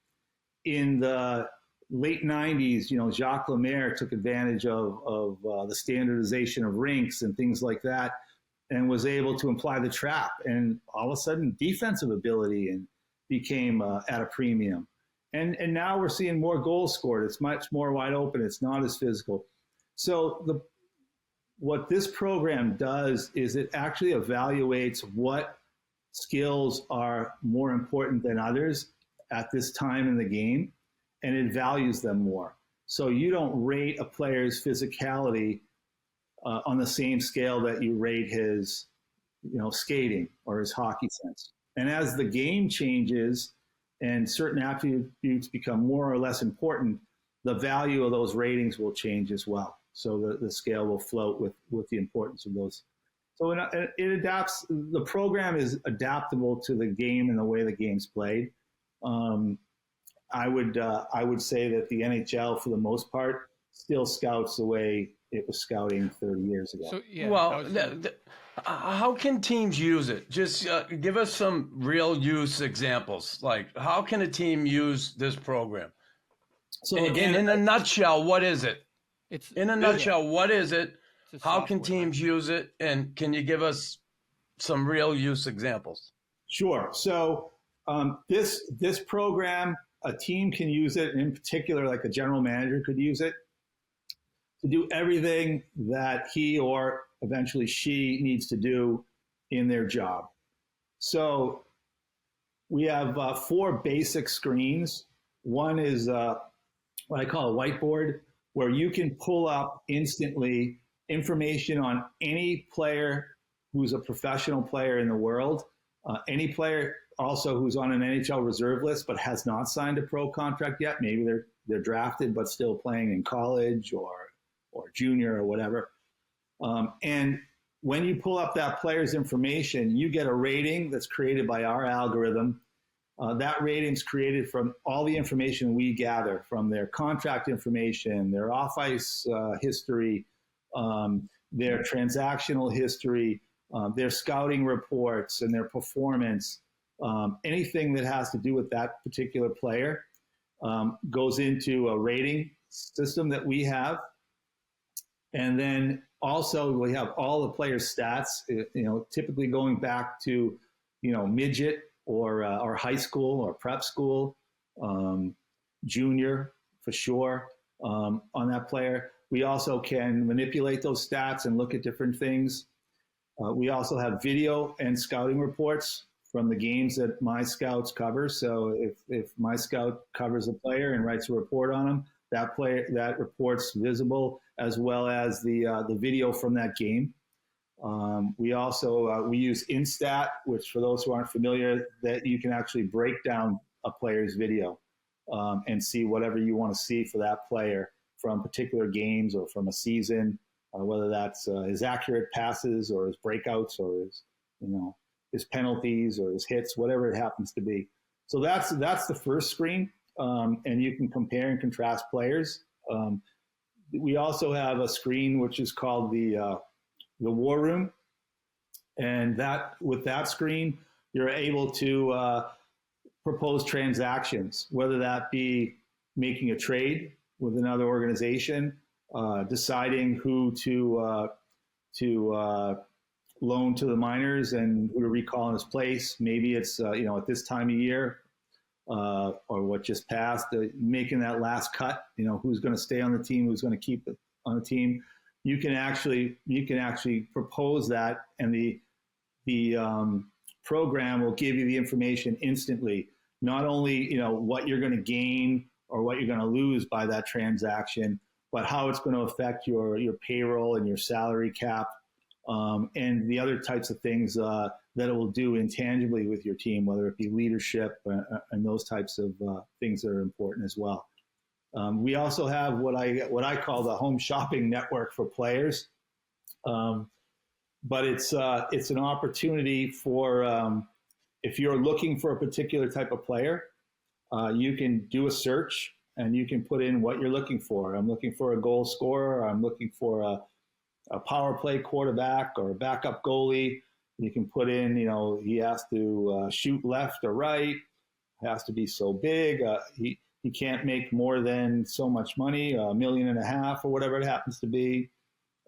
In the late 90s, Jacques Lemaire took advantage of the standardization of rinks and things like that, and was able to apply the trap. And all of a sudden, defensive ability became at a premium. And now we're seeing more goals scored. It's much more wide open. It's not as physical. So what this program does is it actually evaluates what skills are more important than others at this time in the game, and it values them more. So you don't rate a player's physicality on the same scale that you rate his, skating or his hockey sense. And as the game changes and certain attributes become more or less important, the value of those ratings will change as well. So the scale will float with the importance of those. So it adapts. The program is adaptable to the game and the way the game's played. I would say that the NHL, for the most part, still scouts the way it was scouting 30 years ago. So, yeah, Well, how can teams use it? Just give us some real use examples. Like, how can a team use this program? So Again, in a nutshell, what is it? What is it? How can teams use it? And can you give us some real use examples? Sure. So this program, a team can use it, and in particular, like a general manager could use it to do everything that he or eventually she needs to do in their job. So we have 4 basic screens. One is what I call a whiteboard, where you can pull up instantly information on any player who's a professional player in the world, any player also who's on an NHL reserve list but has not signed a pro contract yet. Maybe they're drafted but still playing in college or junior or whatever. And when you pull up that player's information, you get a rating that's created by our algorithm. That rating's created from all the information we gather, from their contract information, their off-ice history, their transactional history, their scouting reports and their performance. Anything that has to do with that particular player goes into a rating system that we have. And then also we have all the players' stats, typically going back to, midget or high school or prep school, junior for sure, on that player. We also can manipulate those stats and look at different things. We also have video and scouting reports from the games that my scouts cover. So if my scout covers a player and writes a report on him, that report's visible, as well as the video from that game. We also we use Instat, which for those who aren't familiar, that you can actually break down a player's video and see whatever you want to see for that player from particular games or from a season, whether that's his accurate passes or his breakouts or his penalties or his hits, whatever it happens to be. So that's the first screen, and you can compare and contrast players. We also have a screen which is called the War Room, and with that screen, you're able to propose transactions, whether that be making a trade with another organization, deciding who to loan to the minors and who to recall in his place. Maybe it's at this time of year or what just passed, making that last cut. Who's going to stay on the team, who's going to keep it on the team. You can actually propose that, and the program will give you the information instantly. Not only what you're going to gain or what you're going to lose by that transaction, but how it's going to affect your payroll and your salary cap, and the other types of things that it will do intangibly with your team, whether it be leadership and those types of things that are important as well. We also have what I call the home shopping network for players, but it's an opportunity for if you're looking for a particular type of player, you can do a search and you can put in what you're looking for. I'm looking for a goal scorer. I'm looking for a power play quarterback or a backup goalie. You can put in, he has to shoot left or right, has to be so big. He can't make more than so much money, $1.5 million or whatever it happens to be.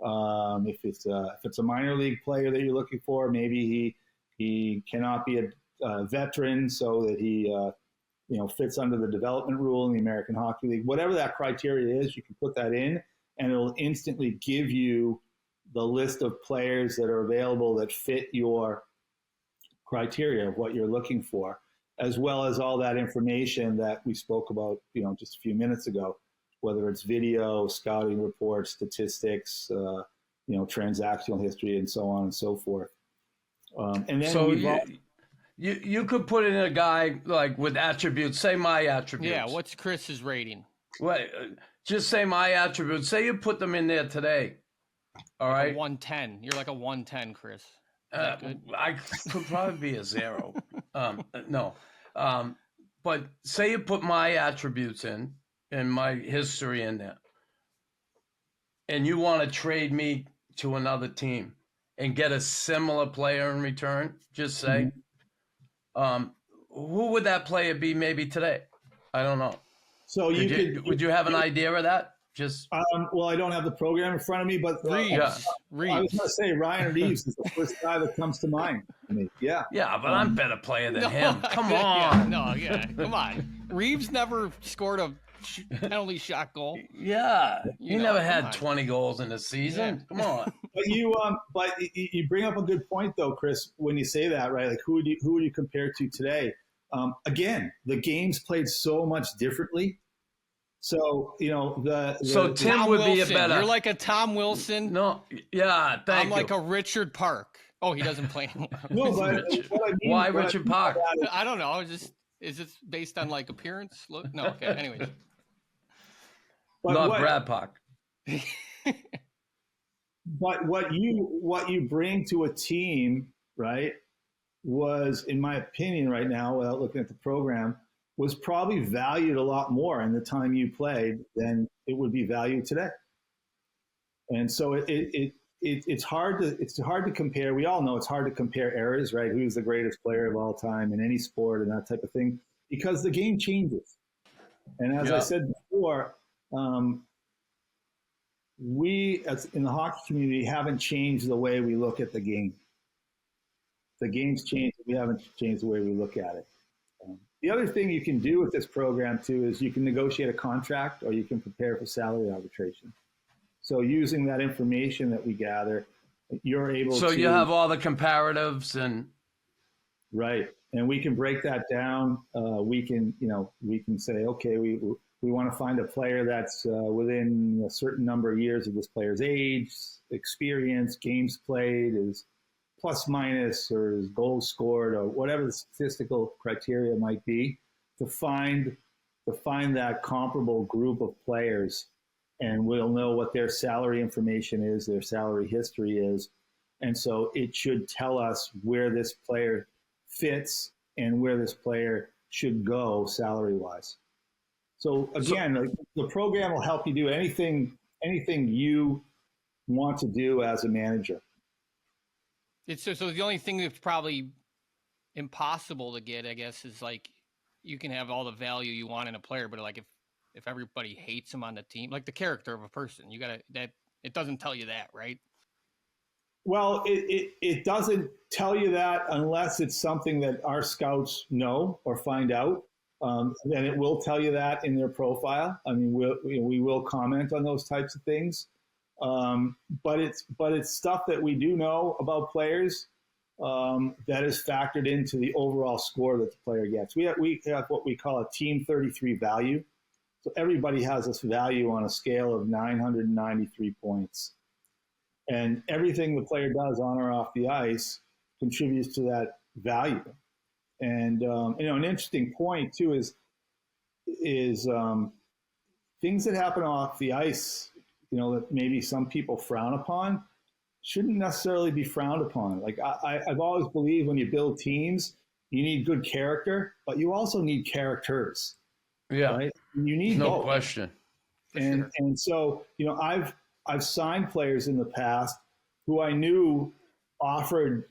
If it's a minor league player that you're looking for, maybe he cannot be a veteran so that he fits under the development rule in the American Hockey League. Whatever that criteria is, you can put that in, and it'll instantly give you the list of players that are available that fit your criteria of what you're looking for, as well as all that information that we spoke about, just a few minutes ago, whether it's video, scouting reports, statistics, transactional history, and so on and so forth. And then so you could put in a guy like with attributes, say my attributes. Yeah, what's Chris's rating? Wait, just say my attributes. Say you put them in there today. All right. 110. You're like a 110, Chris. I could probably be a 0. No. But say you put my attributes in and my history in there, and you want to trade me to another team and get a similar player in return, just say, who would that player be maybe today? I don't know. So would you have an idea of that? Just well, I don't have the program in front of me, but Reeves. I was going to say Ryan Reeves is the first guy that comes to mind to me. Yeah. Yeah, but I'm a better player than him. Come on. Come on. Reeves never scored a penalty shot goal. Yeah. He never had 20 goals in a season. Yeah. Come on. But you bring up a good point though, Chris, when you say that, right? Like who would you compare to today? Again, the game's played so much differently. So, so Tim Tom would Wilson. be a better. You're like a Tom Wilson. No. Yeah. Thank I'm you. like a Richard Park. Oh, he doesn't play anymore. No, but why Richard Park? I don't know. Is this based on like appearance? Look, no. Okay. Anyways. Not Brad Park. But what you bring to a team, right, was, in my opinion, right now, without looking at the program, was probably valued a lot more in the time you played than it would be valued today. And so it's hard to compare. We all know it's hard to compare eras, right? Who's the greatest player of all time in any sport and that type of thing, because the game changes. And as I said before, we as in the hockey community haven't changed the way we look at the game. The game's changed. We haven't changed the way we look at it. The other thing you can do with this program, too, is you can negotiate a contract or you can prepare for salary arbitration. So using that information that we gather, you're able to... So you have all the comparatives and... Right. And we can break that down. We can say, okay, we want to find a player that's within a certain number of years of this player's age, experience, games played, is plus minus or his goals scored or whatever the statistical criteria might be, to find that comparable group of players, and we'll know what their salary information is, their salary history is. And so it should tell us where this player fits and where this player should go salary wise. So again, the program will help you do anything you want to do as a manager. So the only thing that's probably impossible to get, I guess, is like you can have all the value you want in a player, but like if everybody hates him on the team, like the character of a person, it doesn't tell you that, right? Well, it doesn't tell you that unless it's something that our scouts know or find out. Then it will tell you that in their profile. I mean, we will comment on those types of things. But it's stuff that we do know about players that is factored into the overall score that the player gets. We have what we call a Team 33 value. So everybody has this value on a scale of 993 points. And everything the player does on or off the ice contributes to that value. And an interesting point too is things that happen off the ice, that maybe some people frown upon, shouldn't necessarily be frowned upon. Like I've always believed when you build teams, you need good character, but you also need characters. Yeah, right? You need no both. question. And so I've signed players in the past who I knew offered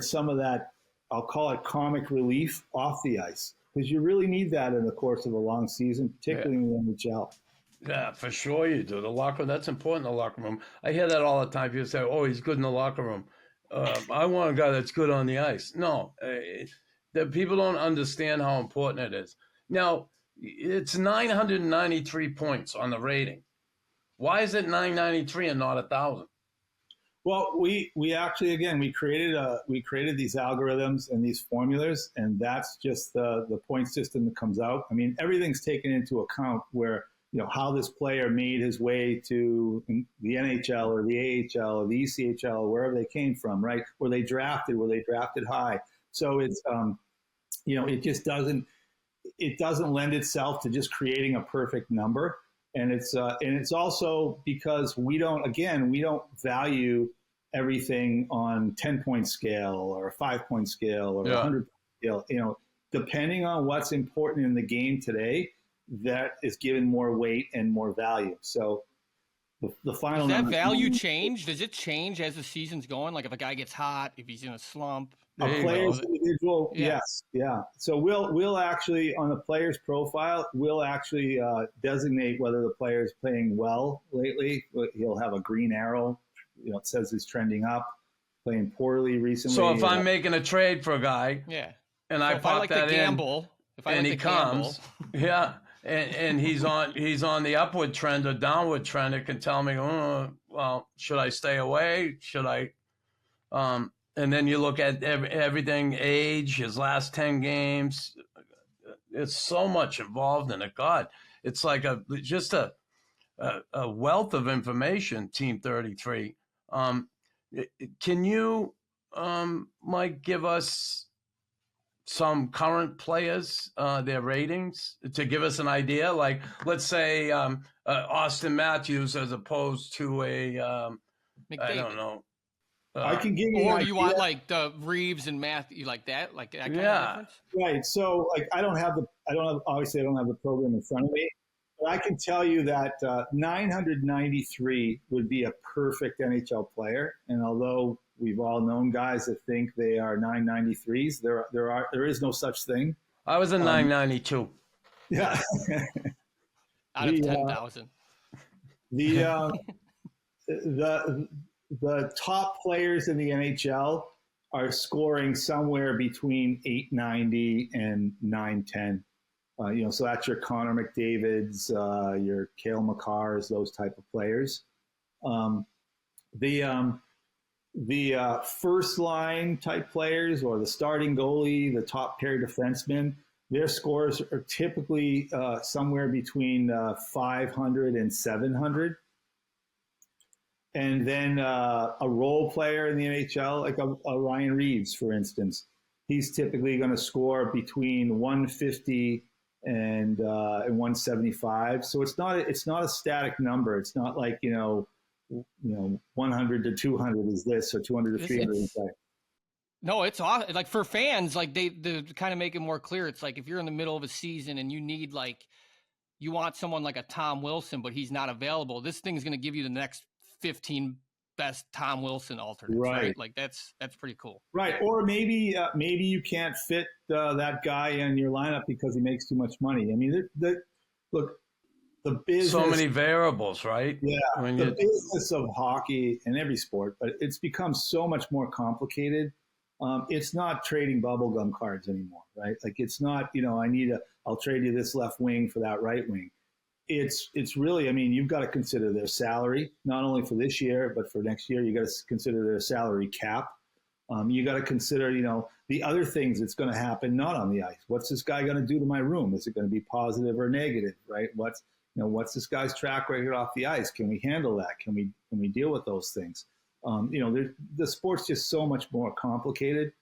some of that, I'll call it comic relief off the ice, because you really need that in the course of a long season, particularly in the NHL. Yeah, for sure you do. The locker room, that's important in the locker room. I hear that all the time. People say, oh, he's good in the locker room. I want a guy that's good on the ice. No, the people don't understand how important it is. Now, it's 993 points on the rating. Why is it 993 and not 1,000? Well, we actually, again, we created these algorithms and these formulas, and that's just the point system that comes out. I mean, everything's taken into account where, how this player made his way to the NHL or the AHL or the ECHL or wherever they came from, right? Were they drafted high? So it's, it just doesn't lend itself to just creating a perfect number. And it's also because we don't value everything on 10-point scale or a 5-point scale or 100-point scale. Depending on what's important in the game today, that is given more weight and more value. So the final. Does that value change? Does it change as the season's going? Like if a guy gets hot, if he's in a slump. A player's individual, yes, yeah. So we'll actually, on the player's profile, we'll actually designate whether the player's playing well lately. He'll have a green arrow, it says he's trending up, playing poorly recently. So if I'm making a trade for a guy, and I pop that in, and he comes, and he's on the upward trend or downward trend, it can tell me, well, should I stay away? Should I? And then you look at everything, age, his last 10 games. It's so much involved in it. God, it's like just a wealth of information, Team 33. Can you, Mike, give us some current players, their ratings, to give us an idea? Like, let's say Austin Matthews as opposed to I don't know. I can give you. Or do you want like the Reeves and Matthew, like that kind of difference? Right. So, like, obviously, I don't have the program in front of me, but I can tell you that 993 would be a perfect NHL player. And although we've all known guys that think they are 993s, there is no such thing. I was a 992. Yeah. Out of 10,000. The top players in the NHL are scoring somewhere between 890 and 910. So that's your Connor McDavids, your Cale Makars, those type of players. The first line type players, or the starting goalie, the top pair defensemen, their scores are typically somewhere between 500 and 700. And then a role player in the NHL, like a Ryan Reeves, for instance, he's typically going to score between 150 and 175. So it's not a static number. It's not like 100 to 200 is this, or 200 to 300 is that. No, it's awesome. Like for fans, like they kind of make it more clear. It's like if you're in the middle of a season and you need you want someone like a Tom Wilson, but he's not available. This thing's going to give you the next 15 best Tom Wilson alternates, right? Like that's pretty cool. Right. Or maybe you can't fit that guy in your lineup because he makes too much money. I mean, look, the business. So many variables, right? Yeah. The business of hockey and every sport, but it's become so much more complicated. It's not trading bubblegum cards anymore, right? Like it's not, I'll trade you this left wing for that right wing. It's really, I mean, you've got to consider their salary, not only for this year, but for next year. You got to consider their salary cap. You got to consider, the other things that's going to happen not on the ice. What's this guy going to do to my room? Is it going to be positive or negative, right? What's this guy's track record off the ice? Can we handle that? Can we deal with those things? The sport's just so much more complicated.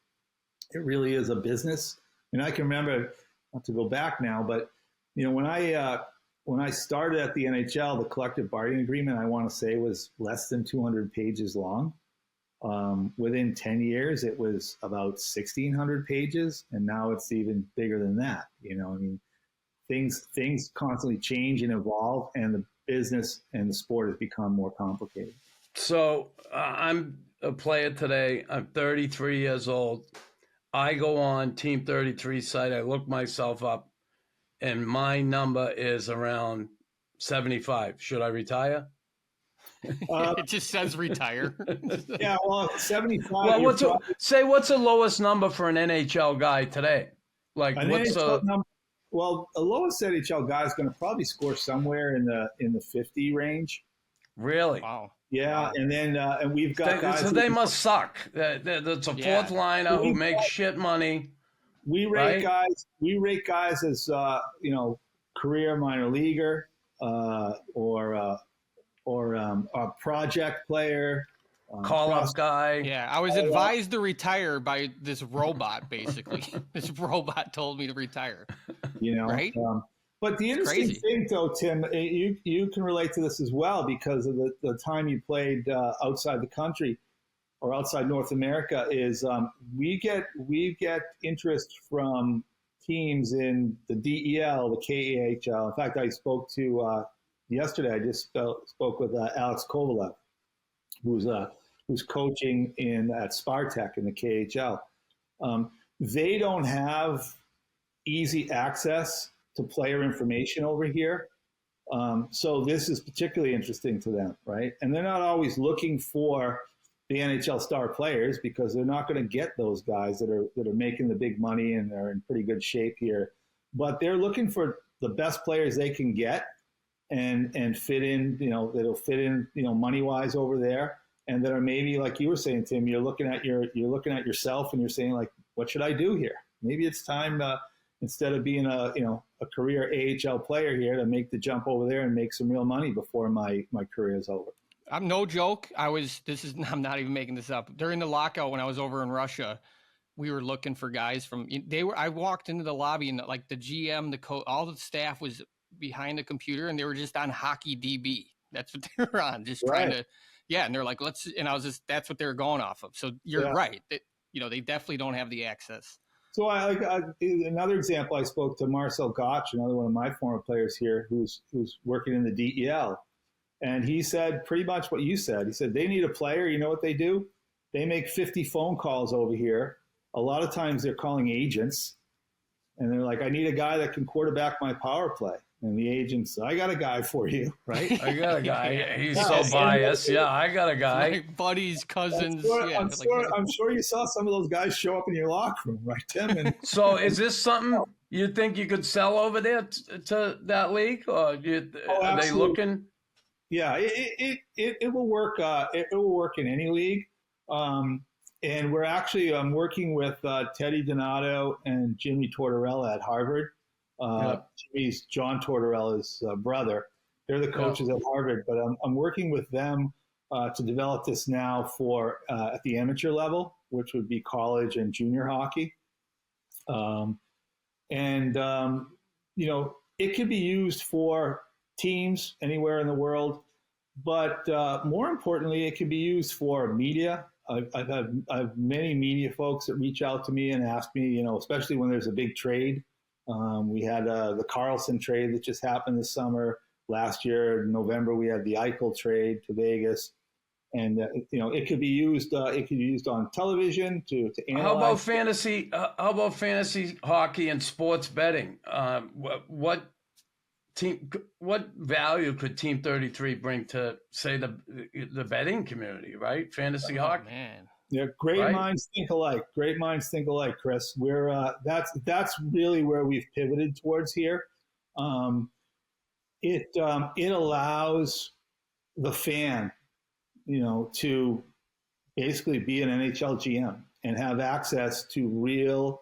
It really is a business. And I can remember, not to go back now, but when I started at the NHL, the collective bargaining agreement, I want to say, was less than 200 pages long. Within 10 years, it was about 1,600 pages, and now it's even bigger than that. Things constantly change and evolve, and the business and the sport has become more complicated. So I'm a player today. I'm 33 years old. I go on Team 33 site. I look myself up, and my number is around 75. Should I retire? It just says retire. Yeah, well, 75. Well, what's the lowest number for an NHL guy today? Like, what's the number? Well, the lowest NHL guy is going to probably score somewhere in the 50 range. Really? Wow. Yeah, wow. And then and we've got guys. So they must suck. That's a fourth liner who makes shit money. We rate guys. We rate guys as career minor leaguer or a project player. Call-up guy. Yeah, I was advised to retire by this robot, basically. This robot told me to retire. Right? But the interesting thing, though, Tim, you can relate to this as well because of the time you played outside the country or outside North America is we get interest from teams in the DEL, the KHL. In fact, I spoke to yesterday. I just spoke with Alex Kovalev, who's coaching at Spartak in the KHL. They don't have easy access to player information over here. So this is particularly interesting to them, right? And they're not always looking for the NHL star players because they're not going to get those guys that are making the big money and they're in pretty good shape here. But they're looking for the best players they can get and fit in, that'll fit in, money-wise over there. And that are maybe, like you were saying, Tim, you're looking at yourself and you're saying, like, what should I do here? Maybe it's time instead of being a career AHL player here to make the jump over there and make some real money before my career is over. I'm no joke. I'm not even making this up. During the lockout when I was over in Russia, we were looking for guys I walked into the lobby and like the GM, the coach, all the staff was behind the computer and they were just on Hockey DB. That's what they were on, just trying to, and they're like, that's what they're going off of. So you're right. They definitely don't have the access. So another example, I spoke to Marcel Gotch, another one of my former players here who's working in the DEL. And he said pretty much what you said. He said, they need a player. You know what they do? They make 50 phone calls over here. A lot of times they're calling agents. And they're like, I need a guy that can quarterback my power play. And the agents, I got a guy for you, right? I got a guy. He's so biased. Yeah, I got a guy. My buddies, cousins. I'm sure you saw some of those guys show up in your locker room, right, Tim? And so is this something you think you could sell over there to that league? Or are they looking? Yeah, it will work. It will work in any league. And we're actually working with Teddy Donato and Jimmy Tortorella at Harvard. Jimmy's John Tortorella's brother. They're the coaches at Harvard, but I'm working with them to develop this now for at the amateur level, which would be college and junior hockey. It could be used for teams anywhere in the world, but more importantly, it can be used for media. I've many media folks that reach out to me and ask me, especially when there's a big trade. We had the Carlson trade that just happened this summer. Last year, in November, we had the Eichel trade to Vegas, and it could be used. It could be used on television to analyze. How about fantasy? How about fantasy hockey and sports betting? What value could Team 33 bring to, say, the betting community? Right, fantasy hockey. Man. Yeah, great minds think alike. Great minds think alike, Chris. We're that's really where we've pivoted towards here. It allows the fan, to basically be an NHL GM and have access to real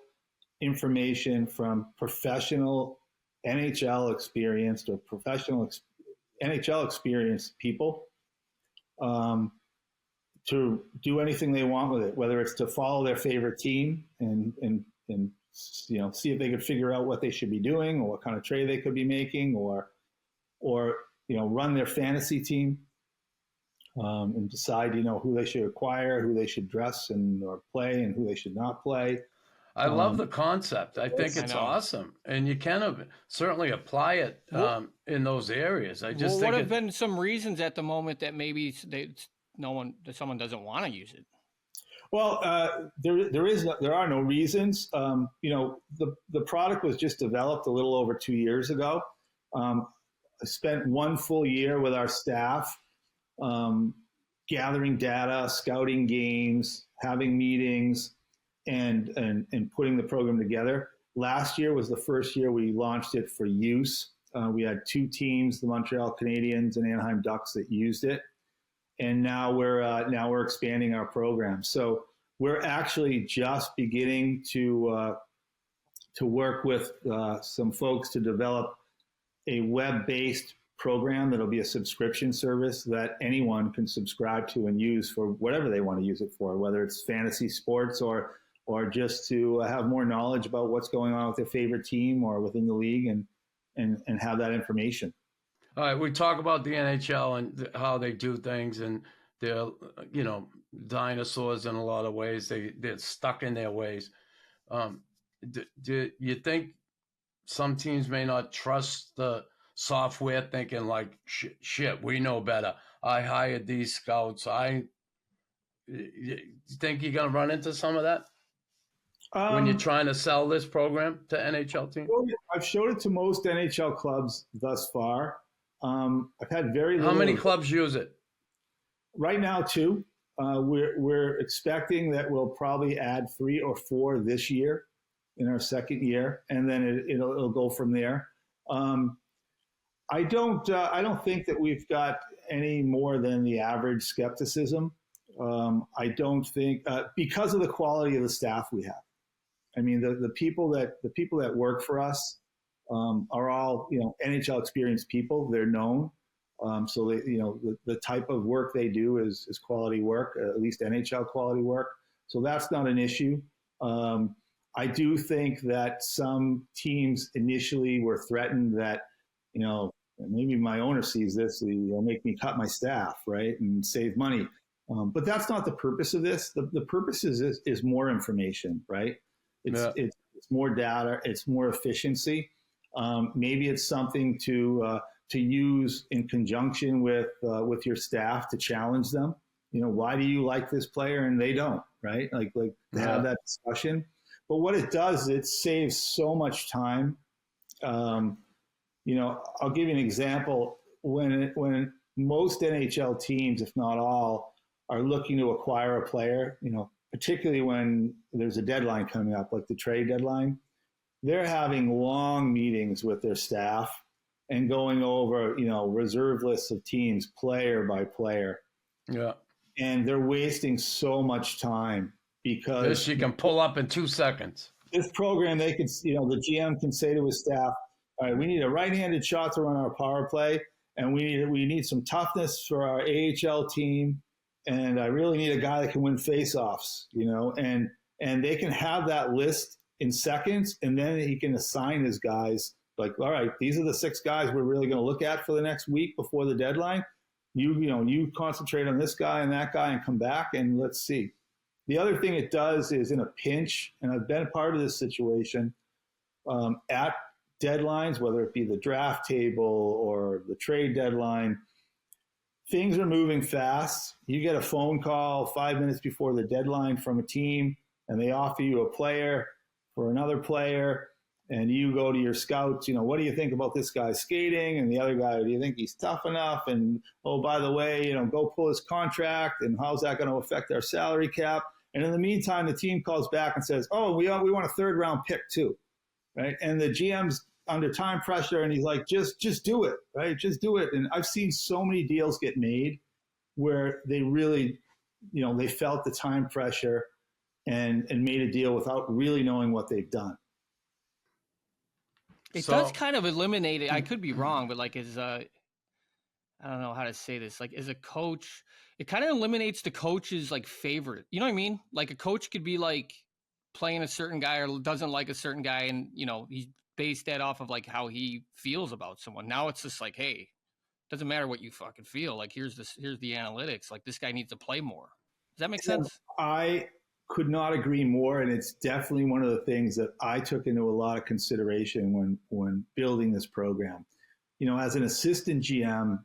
information from professional NHL experienced or professional NHL experienced people. to do anything they want with it, whether it's to follow their favorite team and see if they could figure out what they should be doing or what kind of trade they could be making, or run their fantasy team, and decide who they should acquire, who they should dress or play, and who they should not play. I love the concept. I think it's know. awesome, and you can certainly apply it in those areas. I just what think have been some reasons at the moment that maybe someone doesn't want to use it? Well, there are no reasons. The product was just developed a little over 2 years ago. I spent 1 full year with our staff, gathering data, scouting games, having meetings, and putting the program together. Last year was the first year we launched it for use. We had 2 teams, the Montreal Canadiens and Anaheim Ducks, that used it, and now we're expanding our program. So we're actually just beginning to work with some folks to develop a web-based program that'll be a subscription service that anyone can subscribe to and use for whatever they want to use it for, whether it's fantasy sports or just to have more knowledge about what's going on with their favorite team or within the league, and have that information. All right, we talk about the NHL and how they do things, and they're dinosaurs in a lot of ways. They're stuck in their ways. Do you think some teams may not trust the software, thinking like, shit, we know better. I hired these scouts. You think you're going to run into some of that when you're trying to sell this program to NHL teams? I've showed it to most NHL clubs thus far. I've had very little. How many clubs use it? Right now, 2. We're expecting that we'll probably add 3 or 4 this year in our second year, and then it'll go from there. I don't think that we've got any more than the average skepticism. I don't think because of the quality of the staff we have. I mean, the people that work for us are all NHL experienced people. They're known, so they, the type of work they do is quality work, at least NHL quality work. So that's not an issue. I do think that some teams initially were threatened that maybe my owner sees this, he'll make me cut my staff, right, and save money. But that's not the purpose of this. The purpose is more information, right? It's more data. It's more efficiency. Maybe it's something to use in conjunction with your staff to challenge them. Why do you like this player and they don't, right? Like to have that discussion. But what it does, it saves so much time. I'll give you an example. When most NHL teams, if not all, are looking to acquire a player, particularly when there's a deadline coming up, like the trade deadline, they're having long meetings with their staff and going over, reserve lists of teams, player by player. Yeah. And they're wasting so much time because this you can pull up in 2 seconds. This program, they can, the GM can say to his staff, all right, we need a right-handed shot to run our power play, and we need some toughness for our AHL team, and I really need a guy that can win faceoffs, and they can have that list in seconds, and then he can assign his guys, like, all right, these are the 6 guys we're really going to look at for the next week before the deadline. You concentrate on this guy and that guy and come back and let's see. The other thing it does is in a pinch, and I've been a part of this situation, at deadlines, whether it be the draft table or the trade deadline, things are moving fast. You get a phone call 5 minutes before the deadline from a team, and they offer you a player for another player, and you go to your scouts, what do you think about this guy's skating? And the other guy, do you think he's tough enough? And, oh, by the way, go pull his contract, and how's that going to affect our salary cap? And in the meantime, the team calls back and says, oh, we want a 3rd round pick too, right? And the GM's under time pressure, and he's like, just do it, right? Just do it. And I've seen so many deals get made where they really, they felt the time pressure and made a deal without really knowing what they've done. It does kind of eliminate it. I could be wrong, but I don't know how to say this. Like as a coach, it kind of eliminates the coach's like favorite. You know what I mean? Like a coach could be like playing a certain guy or doesn't like a certain guy, and he's based that off of like how he feels about someone. Now it's just like, hey, doesn't matter what you fucking feel. Like here's the analytics. Like this guy needs to play more. Does that make sense? I could not agree more, and it's definitely one of the things that I took into a lot of consideration when building this program. As an assistant GM,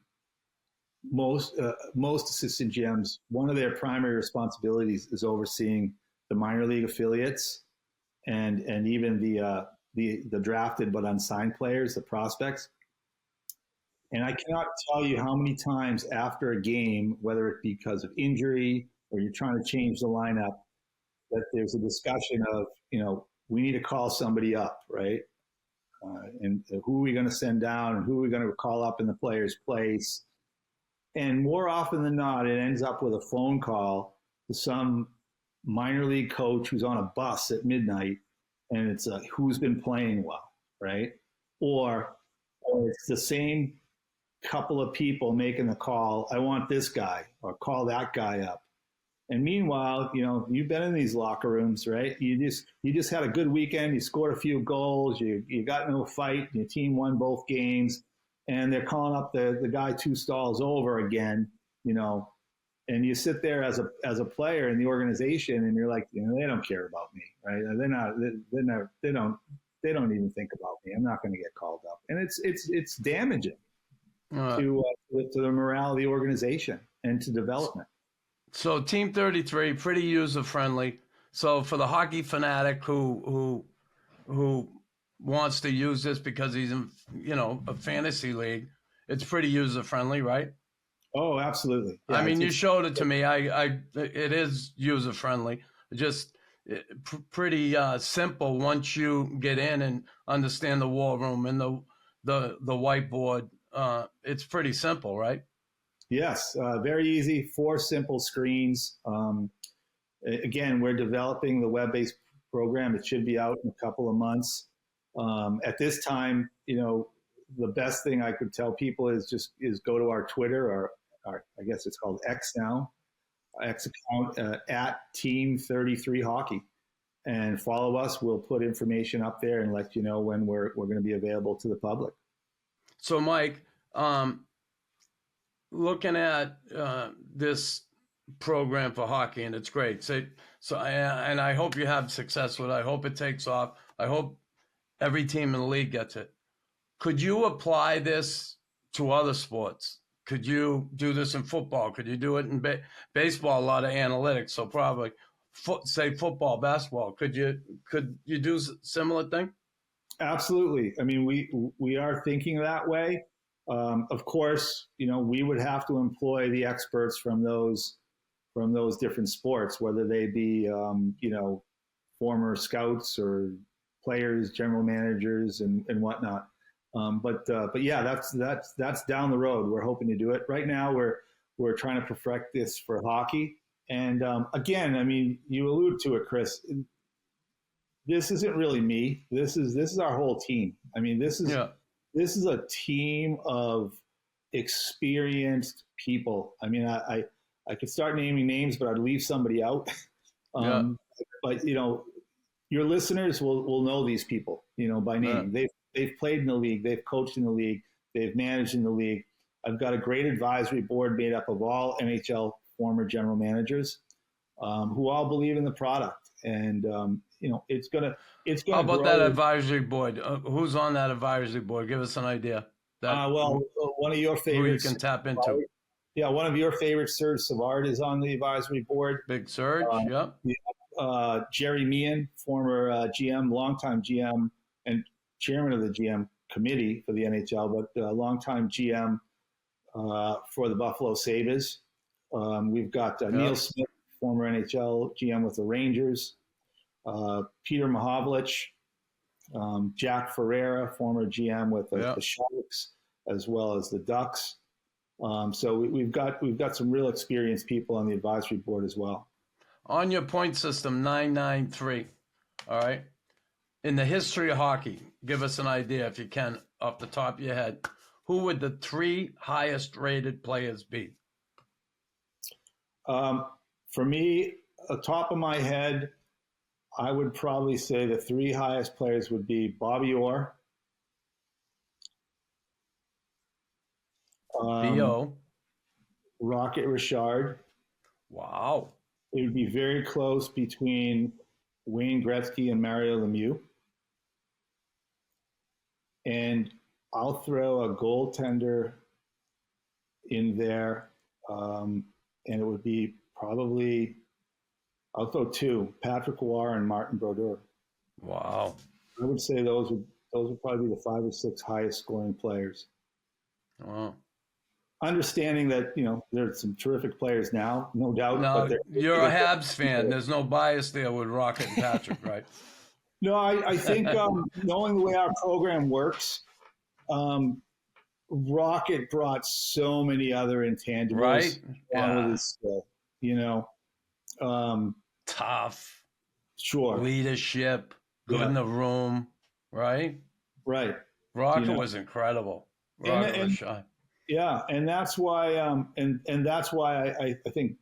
most assistant GMs, one of their primary responsibilities is overseeing the minor league affiliates and even the drafted but unsigned players, the prospects. And I cannot tell you how many times after a game, whether it be because of injury or you're trying to change the lineup, that there's a discussion of, we need to call somebody up, right? And who are we going to send down and who are we going to call up in the player's place? And more often than not, it ends up with a phone call to some minor league coach who's on a bus at midnight, and it's who's been playing well, right? Or it's the same couple of people making the call, I want this guy, or call that guy up. And meanwhile, you've been in these locker rooms, right? You just had a good weekend. You scored a few goals. You got into a fight. Your team won both games, and they're calling up the guy 2 stalls over again. And you sit there as a player in the organization, and you're like, they don't care about me, right? They don't even think about me. I'm not going to get called up, and it's damaging to the morale of the organization and to development. So Team 33, pretty user friendly. So for the hockey fanatic who wants to use this because he's in a fantasy league, it's pretty user friendly, right? Oh, absolutely. Yeah, I mean, you showed it to me. It is user friendly. Just pretty simple once you get in and understand the war room and the whiteboard. It's pretty simple, right? Yes, very easy. 4 simple screens. Again, we're developing the web-based program. It should be out in a couple of months. At this time, the best thing I could tell people is go to our Twitter or I guess it's called X now, X account at Team 33 Hockey, and follow us. We'll put information up there and let you know when we're going to be available to the public. So, Mike, looking at this program for hockey, and it's great. And I hope you have success with it. I hope it takes off. I hope every team in the league gets it. Could you apply this to other sports? Could you do this in football? Could you do it in baseball? A lot of analytics, so probably say football, basketball. Could you do similar thing? Absolutely. I mean, we are thinking that way. Of course, we would have to employ the experts from those different sports, whether they be former scouts or players, general managers, and whatnot. But yeah, that's down the road. We're hoping to do it. Right now, we're trying to perfect this for hockey. And again, I mean, you allude to it, Chris. This isn't really me. This is our whole team. I mean, this is a team of experienced people. I mean, I could start naming names, but I'd leave somebody out. But your listeners will know these people, by name. They've played in the league, they've coached in the league, they've managed in the league. I've got a great advisory board made up of all NHL former general managers who all believe in the product, and it's gonna. How about grow. that advisory board? Who's on that advisory board? Give us an idea. One of your favorites. Who you can tap into. Yeah, one of your favorites, Serge Savard, is on the advisory board. Big Serge, Jerry Meehan, former GM, longtime GM, and chairman of the GM committee for the NHL, but longtime GM for the Buffalo Sabres. We've got Neil Smith, former NHL GM with the Rangers. Peter Mahovlich, Jack Ferreira, former GM with the Sharks, as well as the Ducks. So we've got some real experienced people on the advisory board as well. On your point system, 993. All right. In the history of hockey, give us an idea, if you can, off the top of your head. who would the 3 highest rated players be? For me, top of my head, I would probably say the 3 highest players would be Bobby Orr, B.O. Rocket Richard. Wow. It would be very close between Wayne Gretzky and Mario Lemieux. And I'll throw a goaltender in there, and it would be probably, I'll throw 2, Patrick Roy and Martin Brodeur. Wow. I would say those would probably be the 5 or 6 highest scoring players. Wow. Understanding that, there's some terrific players now, no doubt. No, but you're a Habs fan. There's no bias there with Rocket and Patrick, right? No, I think knowing the way our program works, Rocket brought so many other intangibles. Right? Along with his skill, Tough. Sure. Leadership. Good in the room. Right? Right. Rocket was incredible. Rocket was shy. Yeah, and that's why, and that's why I think,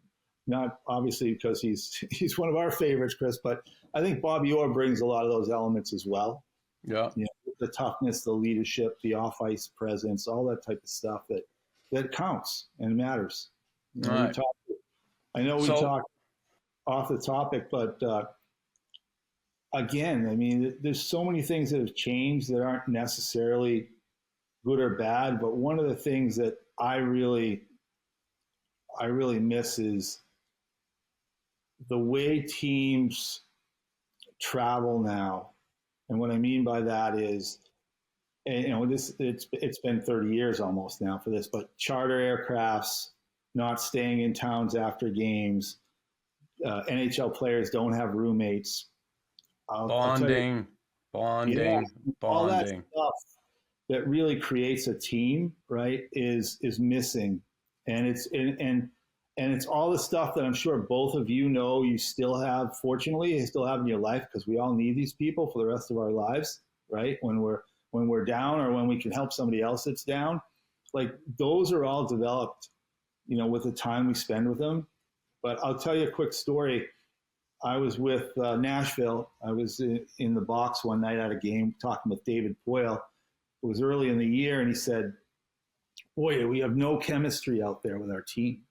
not obviously because he's one of our favorites, Chris, but I think Bobby Orr brings a lot of those elements as well. Yeah. The toughness, the leadership, the off-ice presence, all that type of stuff that counts and matters. Right. I know we talked off the topic, but again, I mean, there's so many things that have changed that aren't necessarily good or bad, but one of the things that I really miss is the way teams travel now. And what I mean by that is, it's been 30 years almost now for this, but charter aircrafts, not staying in towns after games, NHL players don't have roommates. Bonding. All that stuff that really creates a team, right, is missing. And it's all the stuff that I'm sure both of you still have, fortunately, you still have in your life, because we all need these people for the rest of our lives, right? When we're down, or when we can help somebody else that's down. Like, those are all developed, with the time we spend with them. But I'll tell you a quick story. I was with Nashville. I was in the box one night at a game talking with David Poyle. It was early in the year, and he said, "Boy, we have no chemistry out there with our team."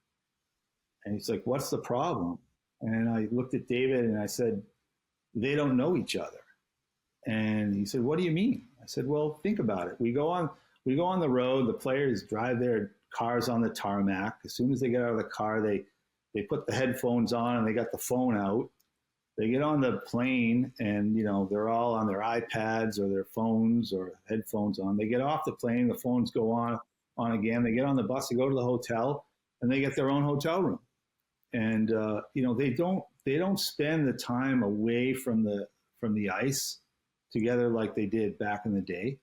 And he's like, "What's the problem?" And I looked at David and I said, "They don't know each other." And he said, "What do you mean?" I said, "Well, think about it. We go on the road. The players drive their cars on the tarmac. As soon as they get out of the car, they put the headphones on and they got the phone out. They get on the plane and, they're all on their iPads or their phones or headphones on. They get off the plane, the phones go on again. They get on the bus, they go to the hotel, and they get their own hotel room. And, they don't spend the time away from the ice together like they did back in the day.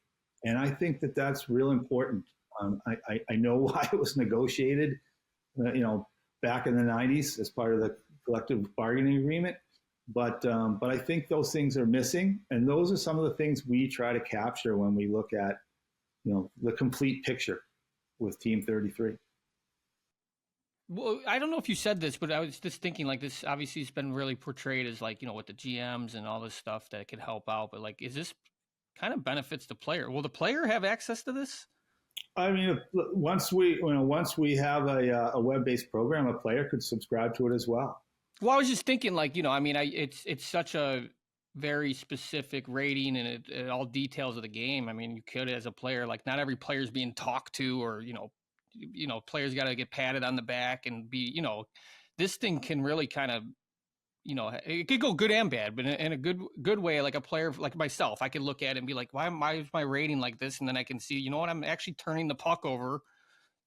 And I think that that's real important. I know why it was negotiated, back in the 90s as part of the collective bargaining agreement. But I think those things are missing, and those are some of the things we try to capture when we look at, the complete picture with Team 33. Well, I don't know if you said this, but I was just thinking, like, this obviously has been really portrayed as, like, with the GMs and all this stuff that could help out. But, like, is this kind of benefits the player? Will the player have access to this? I mean, once we have a web-based program, a player could subscribe to it as well. Well, I was just thinking, like, it's such a very specific rating, and it all details of the game. I mean, you could, as a player, like, not every player is being talked to, or players got to get patted on the back and be, this thing can really kind of, it could go good and bad, but in a good way. Like, a player like myself, I could look at it and be like, why is my rating like this? And then I can see, I'm actually turning the puck over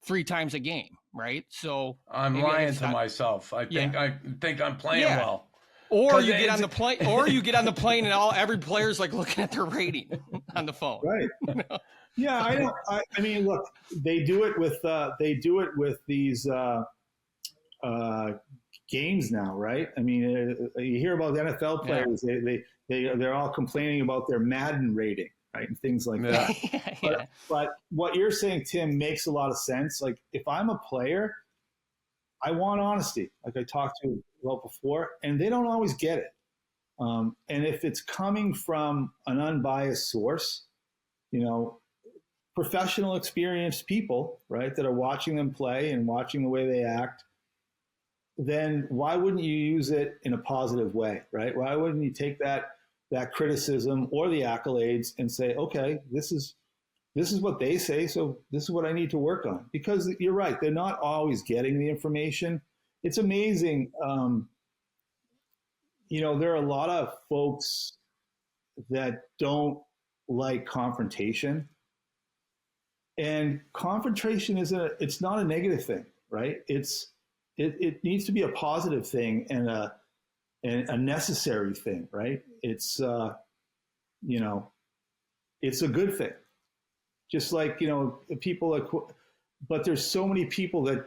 3 times a game, right? So I'm lying to myself. I think I'm playing well. Or you get on the plane, and every player's like looking at their rating on the phone. Right. Yeah, I mean, look, they do it with these games now, right? I mean, you hear about the NFL players. They're all complaining about their Madden rating, right? And things like Yeah. that. But what you're saying, Tim, makes a lot of sense. Like if I'm a player, I want honesty, like I talked to you about before, and they don't always get it. And if it's coming from an unbiased source, you know, professional, experienced people, right, that are watching them play and watching the way they act, then why wouldn't you use it in a positive way, right? Why wouldn't you take that criticism or the accolades and say, okay, this is what they say, so this is what I need to work on? Because you're right, they're not always getting the information. It's amazing. You know, there are a lot of folks that don't like confrontation. And confrontation it's not a negative thing, right? It needs to be a positive thing and a necessary thing, right? It's you know, it's a good thing. Just like, you know, but there's so many people that,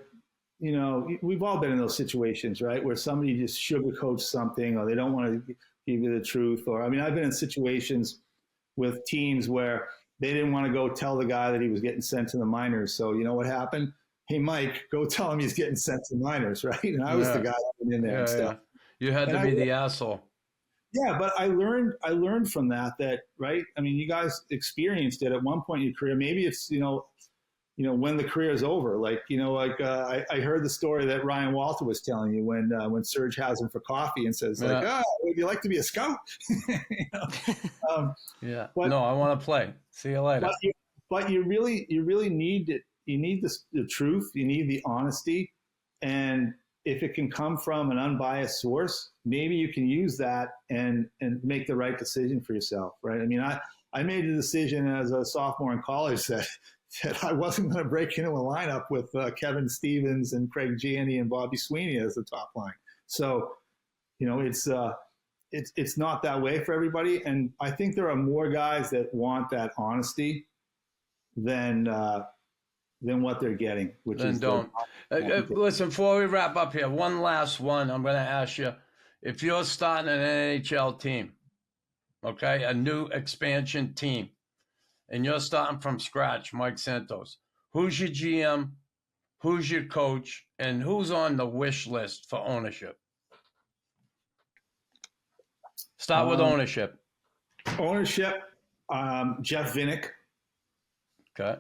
you know, we've all been in those situations, right? Where somebody just sugarcoats something, or they don't want to give you the truth. Or, I mean, I've been in situations with teams where they didn't want to go tell the guy that he was getting sent to the minors. So you know what happened? Hey, Mike, go tell him he's getting sent to the minors, right? And I was the guy that went in there and stuff. You had to be the asshole. Yeah, but I learned from that, right? I mean, you guys experienced it at one point in your career. Maybe it's, you know, when the career is over, like, you know, like I heard the story that Ryan Walter was telling you when Serge has him for coffee and says, like, would you like to be a scout? You know? But, no, I want to play. See you later. But you really need it. You need the truth. You need the honesty. And if it can come from an unbiased source, maybe you can use that and make the right decision for yourself, right? I mean, I made a decision as a sophomore in college that I wasn't going to break into a lineup with Kevin Stevens and Craig Gianni and Bobby Sweeney as the top line. So, you know, it's not that way for everybody. And I think there are more guys that want that honesty than what they're getting, which then is don't. Listen, before we wrap up here, one last one. I'm going to ask you, if you're starting an NHL team, okay, a new expansion team, and you're starting from scratch, Mike Santos, who's your GM, who's your coach, and who's on the wish list for ownership? Start with ownership. Ownership, Jeff Vinnick. Okay.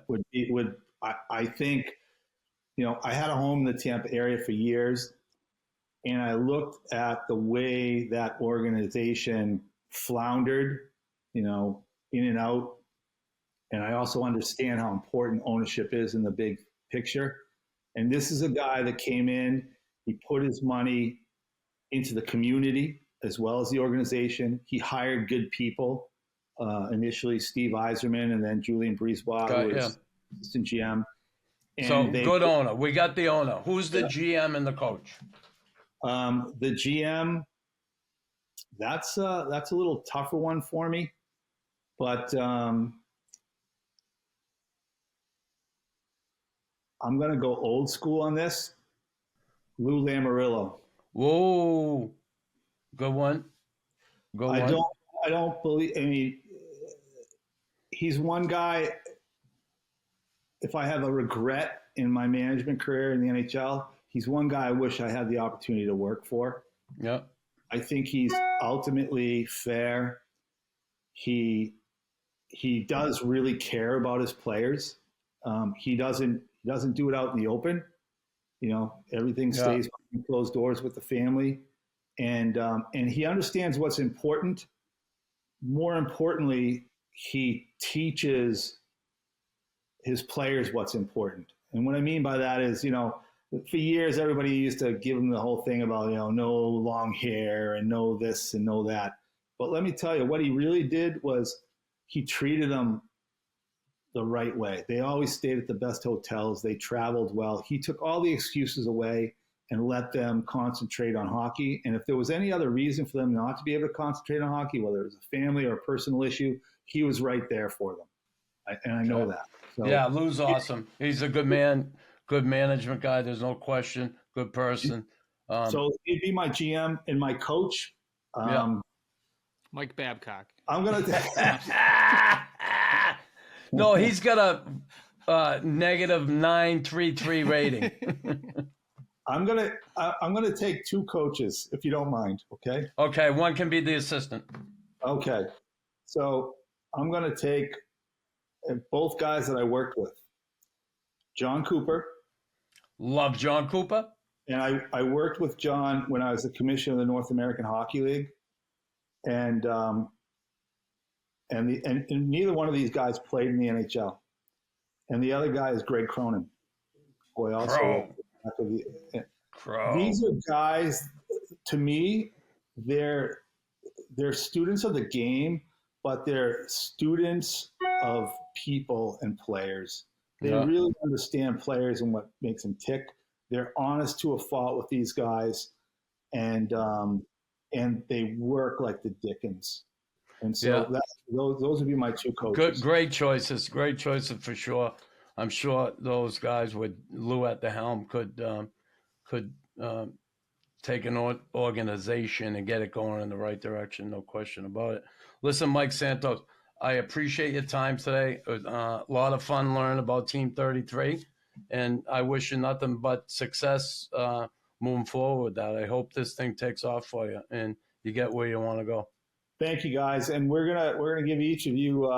I think, you know, I had a home in the Tampa area for years, and I looked at the way that organization floundered, you know, in and out. And I also understand how important ownership is in the big picture. And this is a guy that came in, he put his money into the community as well as the organization. He hired good people, initially Steve Yzerman and then Julian Brisebois, who was assistant GM. And so good owner. We got the owner. Who's the GM and the coach? The GM, that's a little tougher one for me, but I'm going to go old school on this. Lou Lamoriello. Whoa. Good one. I don't believe, I mean, he's one guy, if I have a regret in my management career in the NHL, he's one guy I wish I had the opportunity to work for. Yeah. I think he's ultimately fair. He does really care about his players. He doesn't do it out in the open. You know, everything stays behind closed doors with the family, and he understands what's important. More importantly, he teaches his players what's important. And what I mean by that is, you know, for years everybody used to give him the whole thing about, you know, no long hair and no this and no that. But let me tell you, what he really did was he treated them the right way. They always stayed at the best hotels. They traveled well. He took all the excuses away and let them concentrate on hockey. And if there was any other reason for them not to be able to concentrate on hockey, whether it was a family or a personal issue, he was right there for them. And I know that. So, yeah, Lou's awesome. He's a good man, good management guy. There's no question. Good person. So he'd be my GM and my coach. Mike Babcock. I'm going to No, he's got a negative 933 rating. I'm gonna take two coaches if you don't mind. Okay. Okay, one can be the assistant. Okay. So I'm gonna take both guys that I worked with, John Cooper. Love John Cooper. And I worked with John when I was the commissioner of the North American Hockey League, and neither one of these guys played in the NHL. And the other guy is Greg Cronin, who I also Crow. These are guys, to me, they're students of the game, but they're students of people and players. They really understand players and what makes them tick. They're honest to a fault with these guys, and they work like the Dickens. And so those would be my two coaches. Great choices for sure. I'm sure those guys with Lou at the helm could take an organization and get it going in the right direction. No question about it. Listen, Mike Santos, I appreciate your time today. It was a lot of fun learning about Team 33, and I wish you nothing but success moving forward with that. I hope this thing takes off for you and you get where you want to go. Thank you, guys, and we're gonna give each of you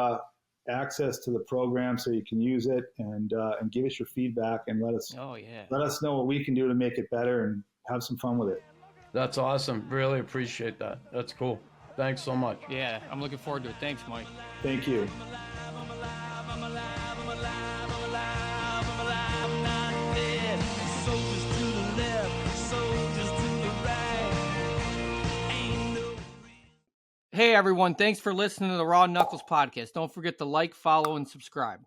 access to the program so you can use it and give us your feedback and let us know what we can do to make it better and have some fun with it. That's awesome. Really appreciate that. That's cool. Thanks so much. Yeah, I'm looking forward to it. Thanks, Mike. Thank you. Hey, everyone. Thanks for listening to the RawKnux podcast. Don't forget to like, follow, and subscribe.